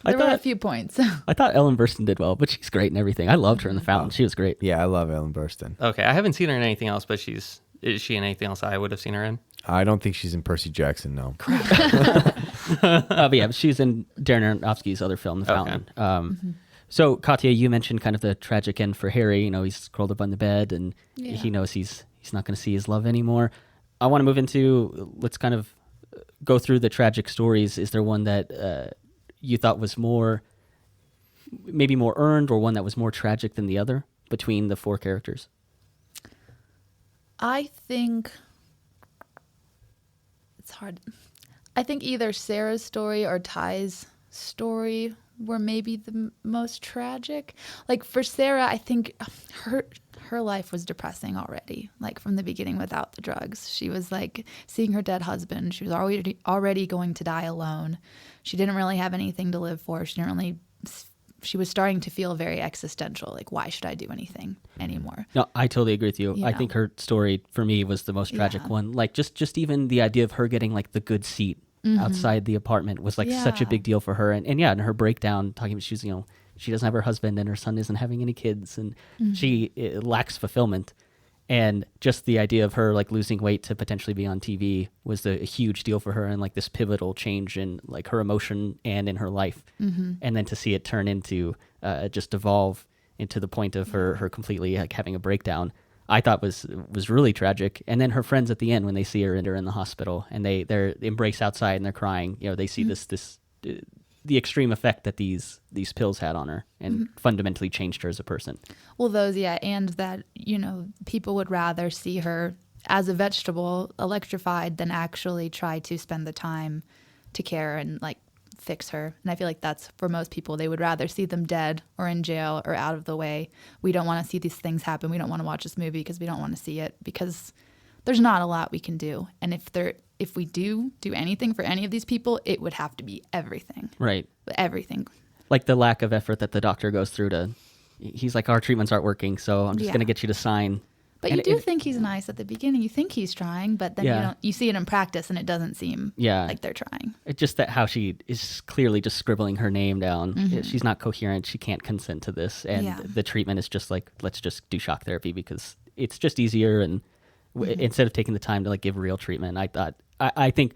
There were a few points. I thought Ellen Burstyn did well, but she's great and everything. I loved her in The Fountain. She was great. Yeah, I love Ellen Burstyn. Okay, I haven't seen her in anything else, but is she in anything else I would have seen her in? I don't think she's in Percy Jackson, no. But yeah, she's in Darren Aronofsky's other film, The Fountain. So, Katya, you mentioned kind of the tragic end for Harry. You know, he's curled up on the bed, and he knows he's not going to see his love anymore. I want to move into, let's kind of go through the tragic stories. Is there one that you thought was maybe more earned, or one that was more tragic than the other between the four characters? I think it's hard. I think either Sarah's story or Ty's story were maybe the most tragic. Like for Sarah, I think her life was depressing already. Like from the beginning without the drugs, she was like seeing her dead husband. She was already going to die alone. She didn't really have anything to live for. She was starting to feel very existential. Like, why should I do anything anymore? No, I totally agree with you. I think her story for me was the most tragic one. Like just even the idea of her getting like the good seat outside the apartment was like such a big deal for her. And her breakdown, talking about she doesn't have her husband and her son isn't having any kids, and she lacks fulfillment. And just the idea of her like losing weight to potentially be on TV was a huge deal for her, and like this pivotal change in like her emotion and in her life. And then to see it turn into just evolve into the point of her completely like having a breakdown, I thought was really tragic. And then her friends at the end, when they see her and her in the hospital and they embrace outside and they're crying, they see the extreme effect that these pills had on her and fundamentally changed her as a person. Well, and that, people would rather see her as a vegetable electrified than actually try to spend the time to care and like fix her. And I feel like that's for most people. They would rather see them dead or in jail or out of the way. We don't want to see these things happen. We don't want to watch this movie because we don't want to see it, because there's not a lot we can do. And if we do anything for any of these people, it would have to be everything. Right. Everything. Like the lack of effort that the doctor goes through he's like, our treatments aren't working, so I'm just going to get you to sign. But you do think he's nice at the beginning. You think he's trying, but then you see it in practice and it doesn't seem like they're trying. It's just that how she is clearly just scribbling her name down. She's not coherent. She can't consent to this. And the treatment is just like, let's just do shock therapy because it's just easier. And instead of taking the time to like give real treatment, I thought I think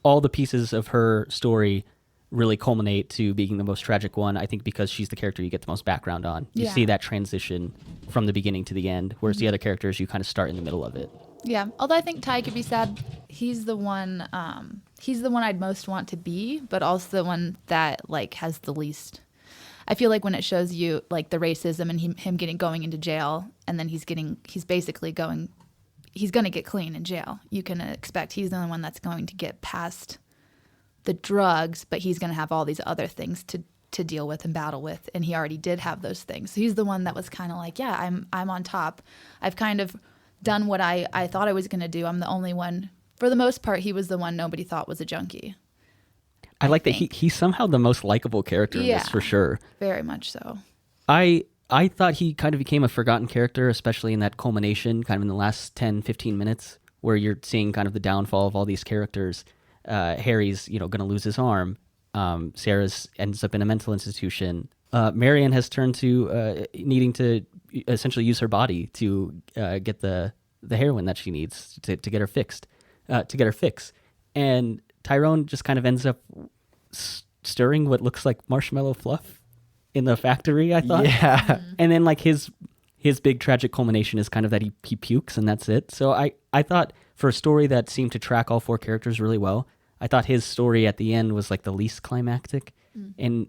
all the pieces of her story really culminate to being the most tragic one, I think, because she's the character you get the most background on. You see that transition from the beginning to the end, whereas the other characters, you kind of start in the middle of it. Yeah, although I think Ty could be sad. He's the one I'd most want to be, but also the one that like has the least. I feel like when it shows you like the racism and him going into jail, and then he's going to get clean in jail. You can expect he's the only one that's going to get past the drugs, but he's going to have all these other things to deal with and battle with, and he already did have those things. So he's the one that was kind of like, yeah, I'm on top. I've kind of done what I thought I was going to do. I'm the only one. For the most part, he was the one nobody thought was a junkie. I like that he's somehow the most likable character in this, for sure. Very much so. I thought he kind of became a forgotten character, especially in that culmination, kind of in the last 10, 15 minutes, where you're seeing kind of the downfall of all these characters. Harry's, going to lose his arm. Sarah's ends up in a mental institution. Marianne has turned to needing to essentially use her body to get the heroin that she needs to get her fixed, And Tyrone just kind of ends up stirring what looks like marshmallow fluff in the factory, I thought. Yeah. Mm-hmm. And then like his big tragic culmination is kind of that he pukes and that's it. So I thought for a story that seemed to track all four characters really well, I thought his story at the end was like the least climactic. And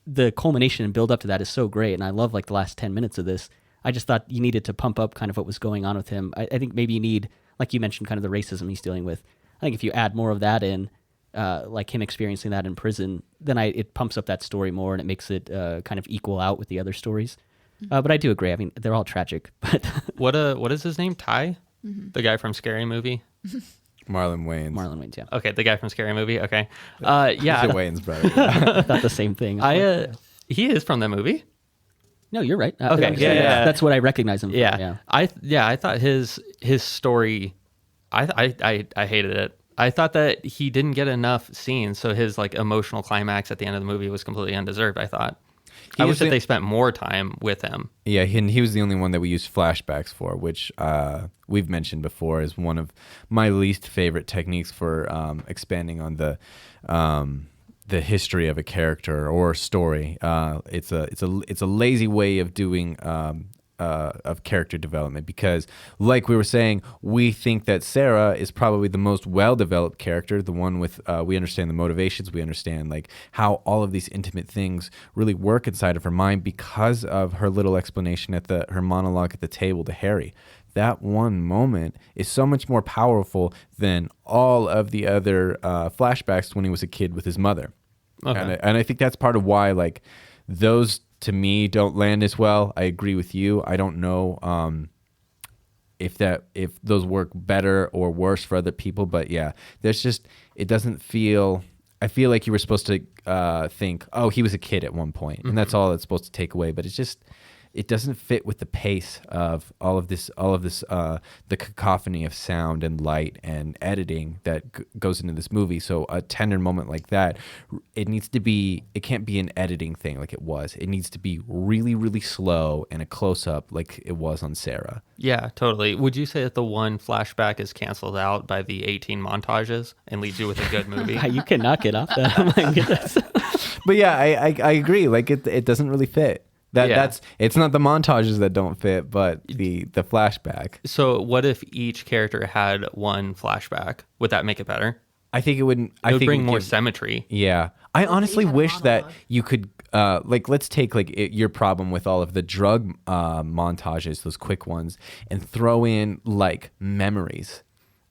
the culmination and build up to that is so great. And I love like the last 10 minutes of this. I just thought you needed to pump up kind of what was going on with him. I think maybe you need, like you mentioned, kind of the racism he's dealing with. I think if you add more of that in, like him experiencing that in prison, then it pumps up that story more and it makes it kind of equal out with the other stories. But I do agree. I mean, they're all tragic. But what is his name? Ty? The guy from Scary Movie? Marlon Wayans. Marlon Wayans, yeah. Okay, the guy from Scary Movie. Okay. Yeah. He's a Wayans brother. I thought the same thing. He is from that movie. No, you're right. Okay, yeah. That's what I recognize him from. Yeah. I thought his story, I hated it. I thought that he didn't get enough scenes, so his like emotional climax at the end of the movie was completely undeserved, I thought. I wish that they spent more time with him. Yeah, he was the only one that we used flashbacks for, which we've mentioned before is one of my least favorite techniques for expanding on the history of a character or story. It's a lazy way of doing of character development, because like we were saying, we think that Sarah is probably the most well-developed character, the one with we understand the motivations, we understand like how all of these intimate things really work inside of her mind because of her little explanation at her monologue at the table to Harry. That one moment is so much more powerful than all of the other flashbacks when he was a kid with his mother. Okay. And I think that's part of why like those to me don't land as well. I agree with you. I don't know if those work better or worse for other people, but yeah, it doesn't feel. I feel like you were supposed to think, oh, he was a kid at one point, and that's all it's supposed to take away. But it doesn't fit with the pace of all of this, the cacophony of sound and light and editing that goes into this movie. So a tender moment like that, it can't be an editing thing like it was. It needs to be really, really slow and a close up like it was on Sarah. Yeah, totally. Would you say that the one flashback is canceled out by the 18 montages and leaves you with a good movie? You cannot get off that. Oh my goodness. But yeah, I agree. Like it doesn't really fit. It's not the montages that don't fit, but the flashback. So what if each character had one flashback? Would that make it better? I think it wouldn't. It would bring more symmetry. Yeah, I honestly wish that you could. Let's take your problem with all of the drug montages, those quick ones, and throw in like memories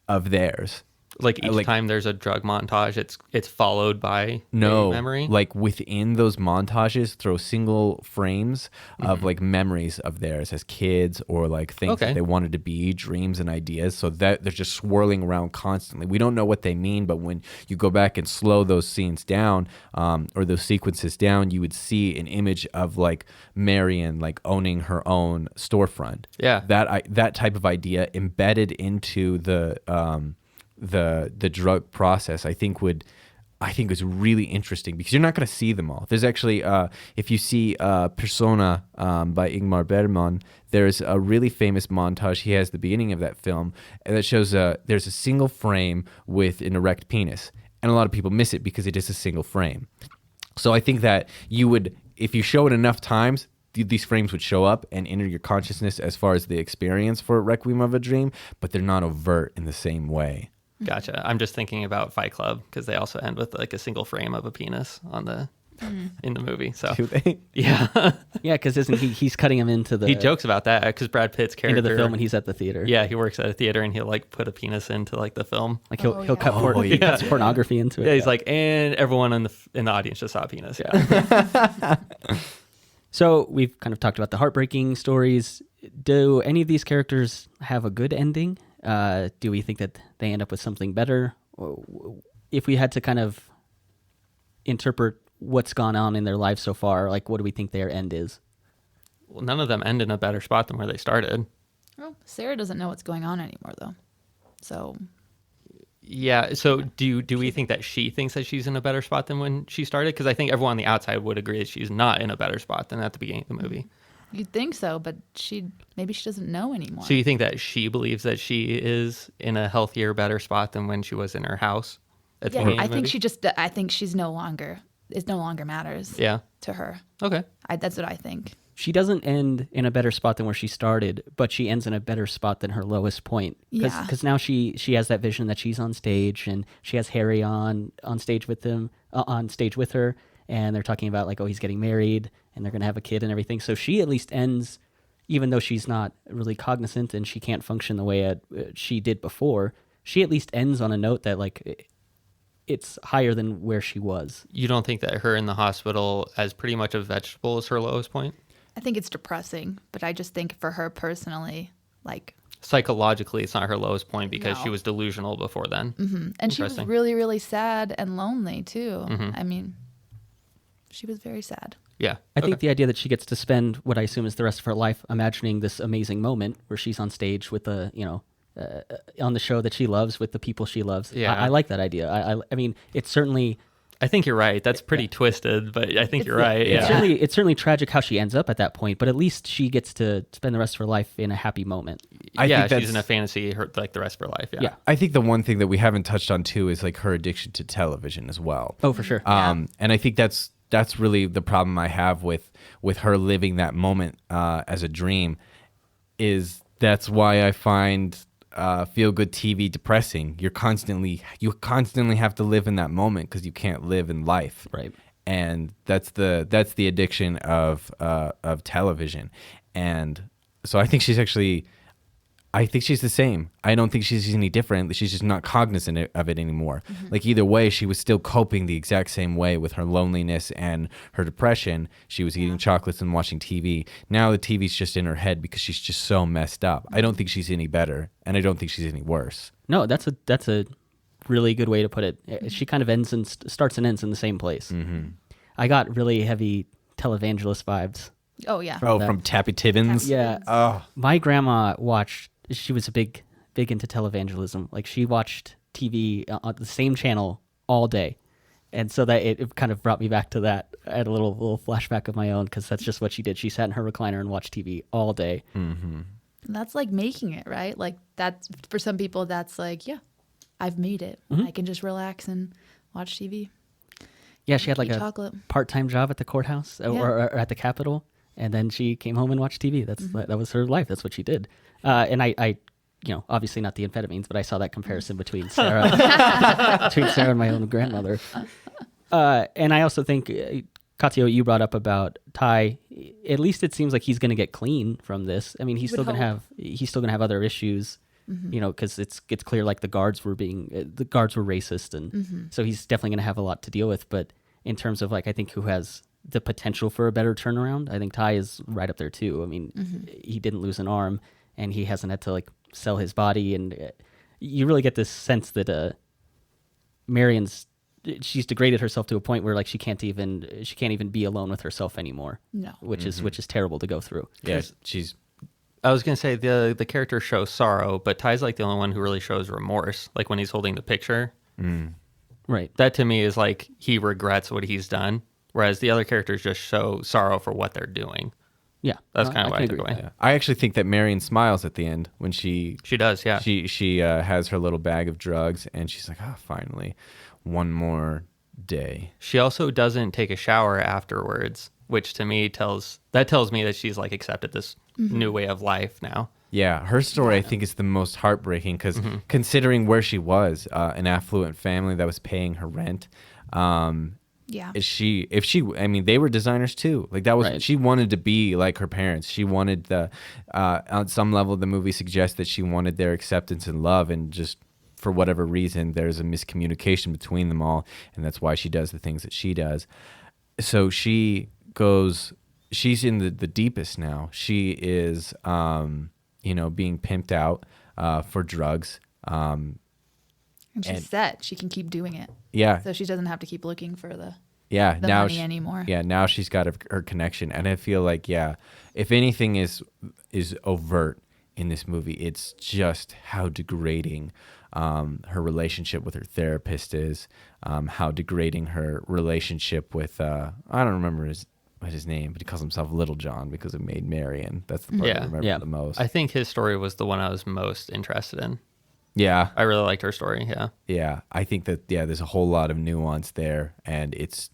of theirs. Like each time there's a drug montage, it's followed by a memory? Like within those montages, throw single frames of like memories of theirs as kids or like things that they wanted to be, dreams and ideas, so that they're just swirling around constantly. We don't know what they mean, but when you go back and slow those scenes down or those sequences down, you would see an image of like Marion like owning her own storefront. Yeah. That type of idea embedded into the drug process, I think would I think is really interesting because you're not going to see them all. There's actually, if you see Persona by Ingmar Bergman, there's a really famous montage he has at the beginning of that film that shows there's a single frame with an erect penis. And a lot of people miss it because it is a single frame. So I think that you would, if you show it enough times, these frames would show up and enter your consciousness as far as the experience for Requiem of a Dream, but they're not overt in the same way. Gotcha. I'm just thinking about Fight Club because they also end with like a single frame of a penis on the in the movie. So Do they? yeah, Yeah, because isn't he's cutting him into the he jokes about that because Brad Pitt's character into the film when he's at the theater. Yeah, he works at a theater and he'll like put a penis into like the film. Like he'll Oh, he'll yeah. cut he cuts pornography into it. Yeah, he's like, and everyone in the audience just saw a penis. Yeah. So we've kind of talked about the heartbreaking stories. Do any of these characters have a good ending? Do we think that they end up with something better? If we had to kind of interpret what's gone on in their lives so far, like what do we think their end is? Well, none of them end in a better spot than where they started. Well, Sarah doesn't know what's going on anymore, though. So Yeah. So do we think that she thinks that she's in a better spot than when she started? Because I think everyone on the outside would agree that she's not in a better spot than at the beginning of the movie. you'd think so, but maybe she doesn't know anymore. So you think that she believes that she is in a healthier, better spot than when she was in her house? At the Yeah, beginning I of the think movie? I think she's no longer matters. Yeah. To her. Okay. That's what I think. She doesn't end in a better spot than where she started, but she ends in a better spot than her lowest point. Yeah. Because now she has that vision that she's on stage and she has Harry on stage with her, and they're talking about like, oh, he's getting married and they're gonna have a kid and everything. So she at least ends, even though she's not really cognizant and she can't function the way she did before. She at least ends on a note that like it's higher than where she was. You don't think that her in the hospital as pretty much a vegetable is her lowest point? I think it's depressing, but I just think for her personally, like, Psychologically, it's not her lowest point because No. she was delusional before then. and she was Interesting. really, really sad and lonely too. Mm-hmm. I mean, she was very sad. Yeah. I think Okay. the idea that she gets to spend what I assume is the rest of her life imagining this amazing moment where she's on stage with on the show that she loves with the people she loves. Yeah. I like that idea. I mean, it's certainly I think you're right. That's pretty twisted, but I think you're right. it's Yeah. certainly tragic how she ends up at that point, but at least she gets to spend the rest of her life in a happy moment. I Yeah, think she's in a that's- fantasy like the rest of her life. Yeah. Yeah. I think the one thing that we haven't touched on too is like her addiction to television as well. Oh, for sure. And I think that's really the problem I have with her living that moment as a dream. Is that's why I find feel good TV depressing. You constantly have to live in that moment because you can't live in life. Right. And that's the addiction of television. And so I think she's the same. I don't think she's any different. She's just not cognizant of it anymore. Like either way, she was still coping the exact same way with her loneliness and her depression. She was eating chocolates and watching TV. Now the TV's just in her head because she's just so messed up. I don't think she's any better, and I don't think she's any worse. No, that's a really good way to put it. She kind of ends and starts and ends in the same place. Mm-hmm. I got really heavy televangelist vibes. Oh yeah. Oh, from Tappy Tibbins? Yeah. Oh. My grandma she was a big into televangelism. Like she watched TV on the same channel all day. And so that it kind of brought me back to that. I had a little flashback of my own because that's just what she did. She sat in her recliner and watched TV all day. Mm-hmm. That's like making it, right? Like that's for some people that's like, yeah, I've made it. I can just relax and watch TV. Yeah, she had like Eat a chocolate. part-time job at the courthouse or at the Capitol. And then she came home and watched TV. That was her life. That's what she did. And I obviously not the amphetamines, but I saw that comparison between Sarah and my own grandmother. And I also think, Katio, you brought up about Ty. At least it seems like he's going to get clean from this. I mean, he's still going to have other issues, because it's clear like the guards were racist, and so he's definitely going to have a lot to deal with. But in terms of like, I think who has the potential for a better turnaround, I think Ty is right up there too. I mean, he didn't lose an arm, and he hasn't had to like sell his body, and you really get this sense that she's degraded herself to a point where like she can't even be alone with herself anymore. No. Which is terrible to go through. Yeah, she's... I was gonna say the character shows sorrow, but Ty's like the only one who really shows remorse. Like when he's holding the picture, Right. That to me is like he regrets what he's done, whereas the other characters just show sorrow for what they're doing. Yeah. That's kind of what I can took agree away. with Yeah. I actually think that Marion smiles at the end when she does, yeah. she has her little bag of drugs and she's like, oh, finally, one more day. She also doesn't take a shower afterwards, which to me tells me that she's like accepted this new way of life now. Yeah, her story I think is the most heartbreaking because considering where she was, an affluent family that was paying her rent. Yeah. I mean, they were designers too. Like that was, Right. she wanted to be like her parents. She wanted on some level, the movie suggests that she wanted their acceptance and love, and just for whatever reason, there's a miscommunication between them all, and that's why she does the things that she does. So she's in the deepest now. She is, being pimped out for drugs. And she's set. She can keep doing it. Yeah. So she doesn't have to keep looking for the now money anymore. Yeah, now she's got her connection, and I feel like if anything is overt in this movie, it's just how degrading her relationship with her therapist is, how degrading her relationship with I don't remember his name, but he calls himself Little John because of Maid Marian. That's the part I remember the most. I think his story was the one I was most interested in. Yeah. I really liked her story, yeah. Yeah, I think that there's a whole lot of nuance there, and it's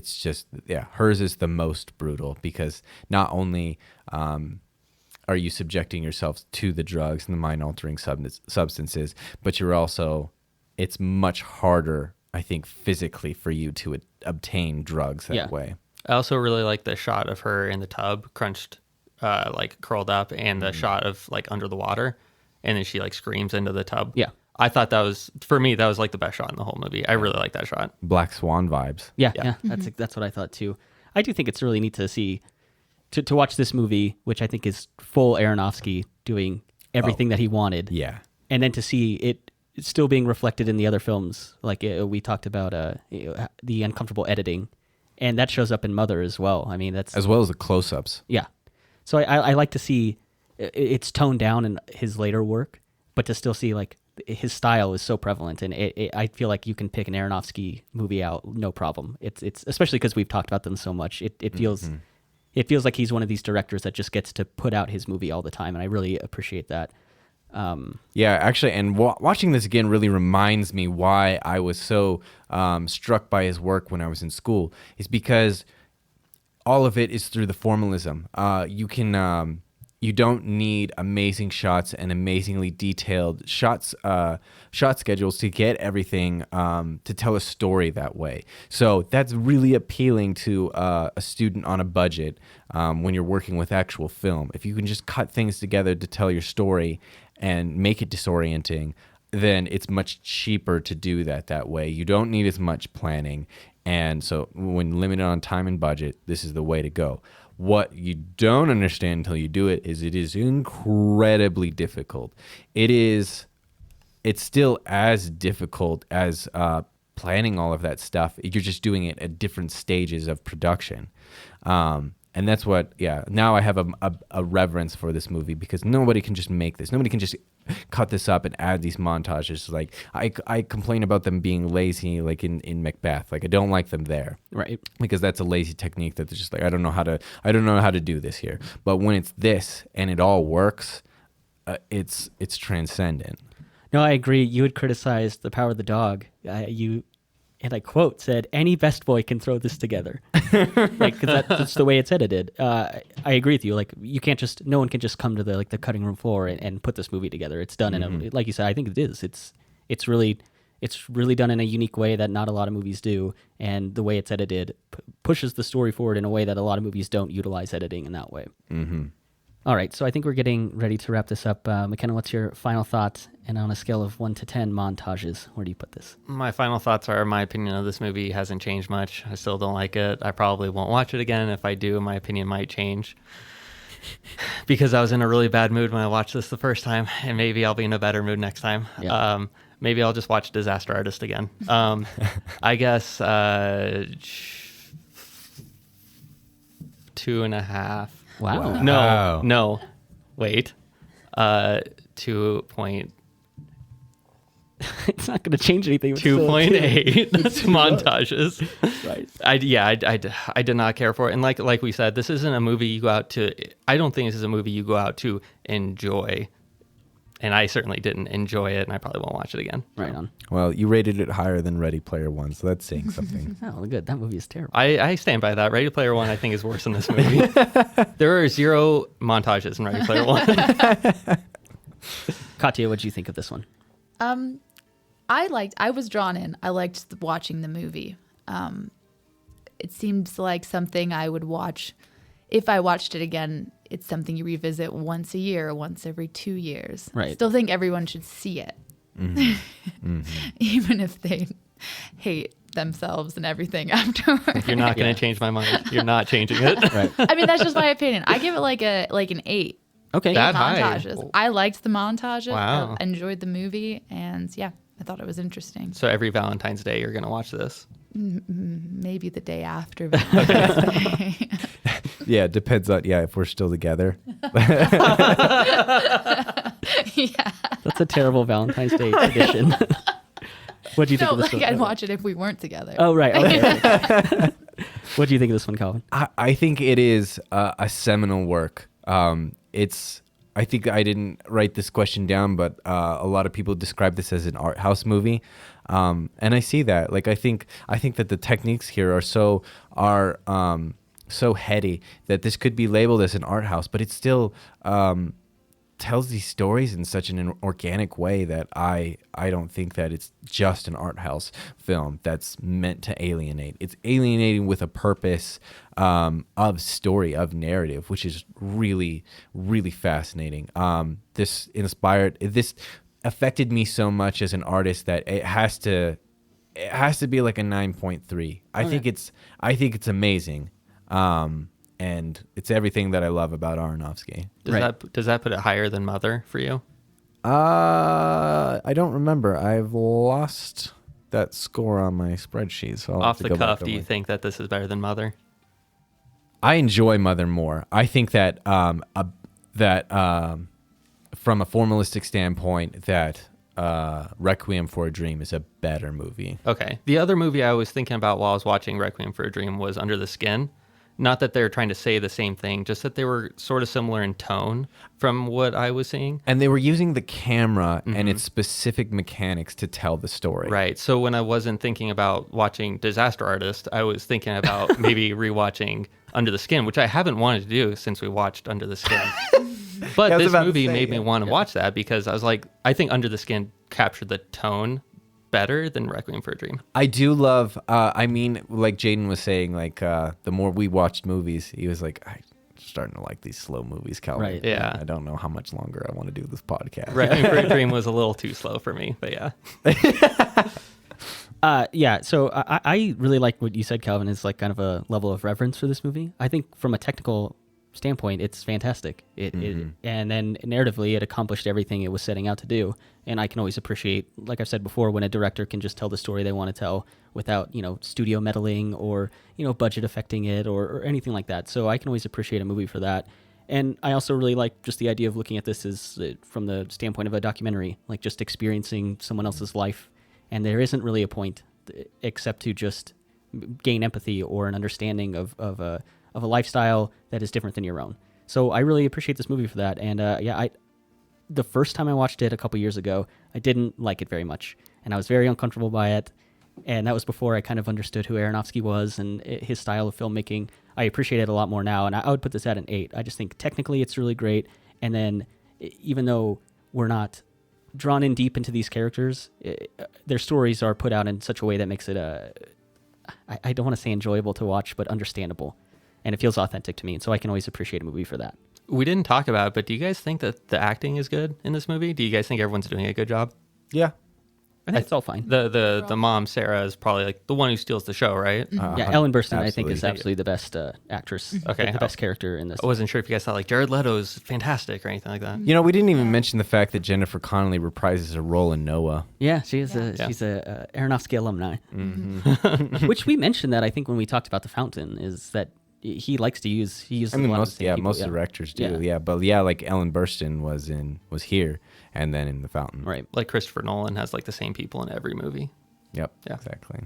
just hers is the most brutal because not only are you subjecting yourself to the drugs and the mind-altering substances, but you're also, it's much harder, I think, physically for you to obtain drugs that way. I also really like the shot of her in the tub, crunched, like curled up, and the shot of like under the water, and then she like screams into the tub. Yeah. I thought that was, for me, that was like the best shot in the whole movie. I really like that shot. Black Swan vibes. Yeah. That's what I thought too. I do think it's really neat to see, to watch this movie, which I think is full Aronofsky doing everything that he wanted. Yeah. And then to see it still being reflected in the other films, like we talked about the uncomfortable editing, and that shows up in Mother as well. I mean, that's as well as the close-ups. Yeah. So I like to see it's toned down in his later work, but to still see like his style is so prevalent, and I feel like you can pick an Aronofsky movie out no problem. It's especially because we've talked about them so much. It feels it feels like he's one of these directors that just gets to put out his movie all the time, and I really appreciate that. Yeah, actually, and watching this again really reminds me why I was so struck by his work when I was in school, is because all of it is through the formalism. You don't need amazing shots and amazingly detailed shot schedules to get everything to tell a story that way. So that's really appealing to a student on a budget when you're working with actual film. If you can just cut things together to tell your story and make it disorienting, then it's much cheaper to do that way. You don't need as much planning. And so when limited on time and budget, this is the way to go. What you don't understand until you do it is incredibly difficult. It's still as difficult as planning all of that stuff. You're just doing it at different stages of production. And that's what, now I have a reverence for this movie, because nobody can just make this. Nobody can just cut this up and add these montages. Like I complain about them being lazy, like in Macbeth. Like I don't like them there. Right. Because that's a lazy technique that they're just like, I don't know how to do this here. But when it's this and it all works, it's transcendent. No, I agree. You had criticized The Power of the Dog. And I quote, said, "Any best boy can throw this together." Like, 'cause that's the way it's edited. I agree with you. Like, no one can just come to the cutting room floor and put this movie together. It's done in a, like you said, I think it is. It's really done in a unique way that not a lot of movies do. And the way it's edited pushes the story forward in a way that a lot of movies don't utilize editing in that way. Mm-hmm. All right, so I think we're getting ready to wrap this up. McKenna, what's your final thoughts? And on a scale of 1 to 10 montages, where do you put this? My final thoughts are, my opinion of this movie hasn't changed much. I still don't like it. I probably won't watch it again. If I do, my opinion might change. Because I was in a really bad mood when I watched this the first time, and maybe I'll be in a better mood next time. Yeah. Maybe I'll just watch Disaster Artist again. I guess 2.5. Wow. No. Wait. 2 point. it's not going to change anything. It's still a 2.8 montages. Right. I did not care for it. And like we said, this isn't a movie you go out to. I don't think this is a movie you go out to enjoy. And I certainly didn't enjoy it, and I probably won't watch it again. Right on. Well, you rated it higher than Ready Player One, so that's saying something. Oh, good. That movie is terrible. I stand by that. Ready Player One, I think, is worse than this movie. There are 0 montages in Ready Player One. Katya, what did you think of this one? I was drawn in. I liked watching the movie. It seems like something I would watch. If I watched it again, it's something you revisit once a year, once every 2 years. Right. I still think everyone should see it. Mm-hmm. Even if they hate themselves and everything afterwards. You're not going to change my mind. You're not changing it. Right. I mean, that's just my opinion. I give it like an 8. Okay. That high? Montages. I liked the montages. Wow. I enjoyed the movie, and yeah, I thought it was interesting. So every Valentine's Day, you're going to watch this. Maybe the day after Valentine's Day. Yeah, it depends on if we're still together. Yeah. That's a terrible Valentine's Day tradition. What do you think No, of this like one? I'd watch it if we weren't together. Oh, right. Okay. What do you think of this one, Calvin? I think it is a seminal work. I think I didn't write this question down, but a lot of people describe this as an art house movie, and I see that. Like I think that the techniques here are so heady that this could be labeled as an art house, but it still tells these stories in such an organic way that I don't think that it's just an art house film that's meant to alienate. It's alienating with a purpose of story, of narrative, which is really, really fascinating. This affected me so much as an artist that it has to be like a 9.3. I think it's amazing. And it's everything that I love about Aronofsky. Does that put it higher than Mother for you? I don't remember. I've lost that score on my spreadsheet. So I'll have Off to the go back cuff, and do you look. think that this is better than Mother? I enjoy Mother more. I think that from a formalistic standpoint, that Requiem for a Dream is a better movie. Okay. The other movie I was thinking about while I was watching Requiem for a Dream was Under the Skin. Not that they're trying to say the same thing, just that they were sort of similar in tone from what I was seeing. And they were using the camera and its specific mechanics to tell the story. Right. So when I wasn't thinking about watching Disaster Artist, I was thinking about maybe rewatching Under the Skin, which I haven't wanted to do since we watched Under the Skin. But this movie made me want to watch that because I was like, I think Under the Skin captured the tone better than Requiem for a Dream. I do love, like Jaden was saying, the more we watched movies, he was like, I'm starting to like these slow movies, Calvin. Right. Yeah. I don't know how much longer I want to do this podcast. Requiem for a Dream was a little too slow for me, but yeah. So I really like what you said, Calvin, is like kind of a level of reverence for this movie. I think from a technical standpoint, it's fantastic. And then narratively, it accomplished everything it was setting out to do. And I can always appreciate, like I've said before, when a director can just tell the story they want to tell without, studio meddling or, budget affecting it or anything like that. So I can always appreciate a movie for that. And I also really like just the idea of looking at this as from the standpoint of a documentary, like just experiencing someone else's life. And there isn't really a point except to just gain empathy or an understanding of a lifestyle that is different than your own. So I really appreciate this movie for that. And the first time I watched it a couple years ago, I didn't like it very much. And I was very uncomfortable by it. And that was before I kind of understood who Aronofsky was and his style of filmmaking. I appreciate it a lot more now. And I would put this at an 8. I just think technically it's really great. And then even though we're not drawn in deep into these characters, their stories are put out in such a way that makes it, I don't want to say enjoyable to watch, but understandable. And it feels authentic to me. And so I can always appreciate a movie for that. We didn't talk about it, but do you guys think that the acting is good in this movie? Do you guys think everyone's doing a good job? Yeah. I think it's all fine. The mom, Sarah, is probably like the one who steals the show, right? Yeah, Ellen Burstyn, I think, is absolutely. absolutely the best actress. Okay. The best character in this. I wasn't sure if you guys thought like Jared Leto's fantastic or anything like that. We didn't even mention the fact that Jennifer Connelly reprises her role in Noah. Yeah, she's a Aronofsky alumni. Which we mentioned that, I think, when we talked about The Fountain, is that he likes to use. He uses I mean, a lot most of the same people, most directors do. Yeah. Yeah, but yeah, like Ellen Burstyn was here, and then in The Fountain. Right. Like Christopher Nolan has like the same people in every movie. Yep. Yeah. Exactly.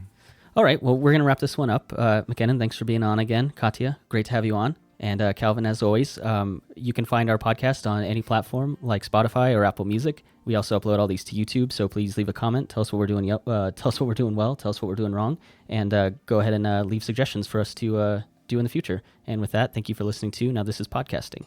All right. Well, we're gonna wrap this one up. McKinnon, thanks for being on again. Katya, great to have you on. And Calvin, as always, you can find our podcast on any platform like Spotify or Apple Music. We also upload all these to YouTube, so please leave a comment. Tell us what we're doing. Tell us what we're doing well. Tell us what we're doing wrong, and go ahead and leave suggestions for us to do in the future. And with that, thank you for listening to Now This Is Podcasting.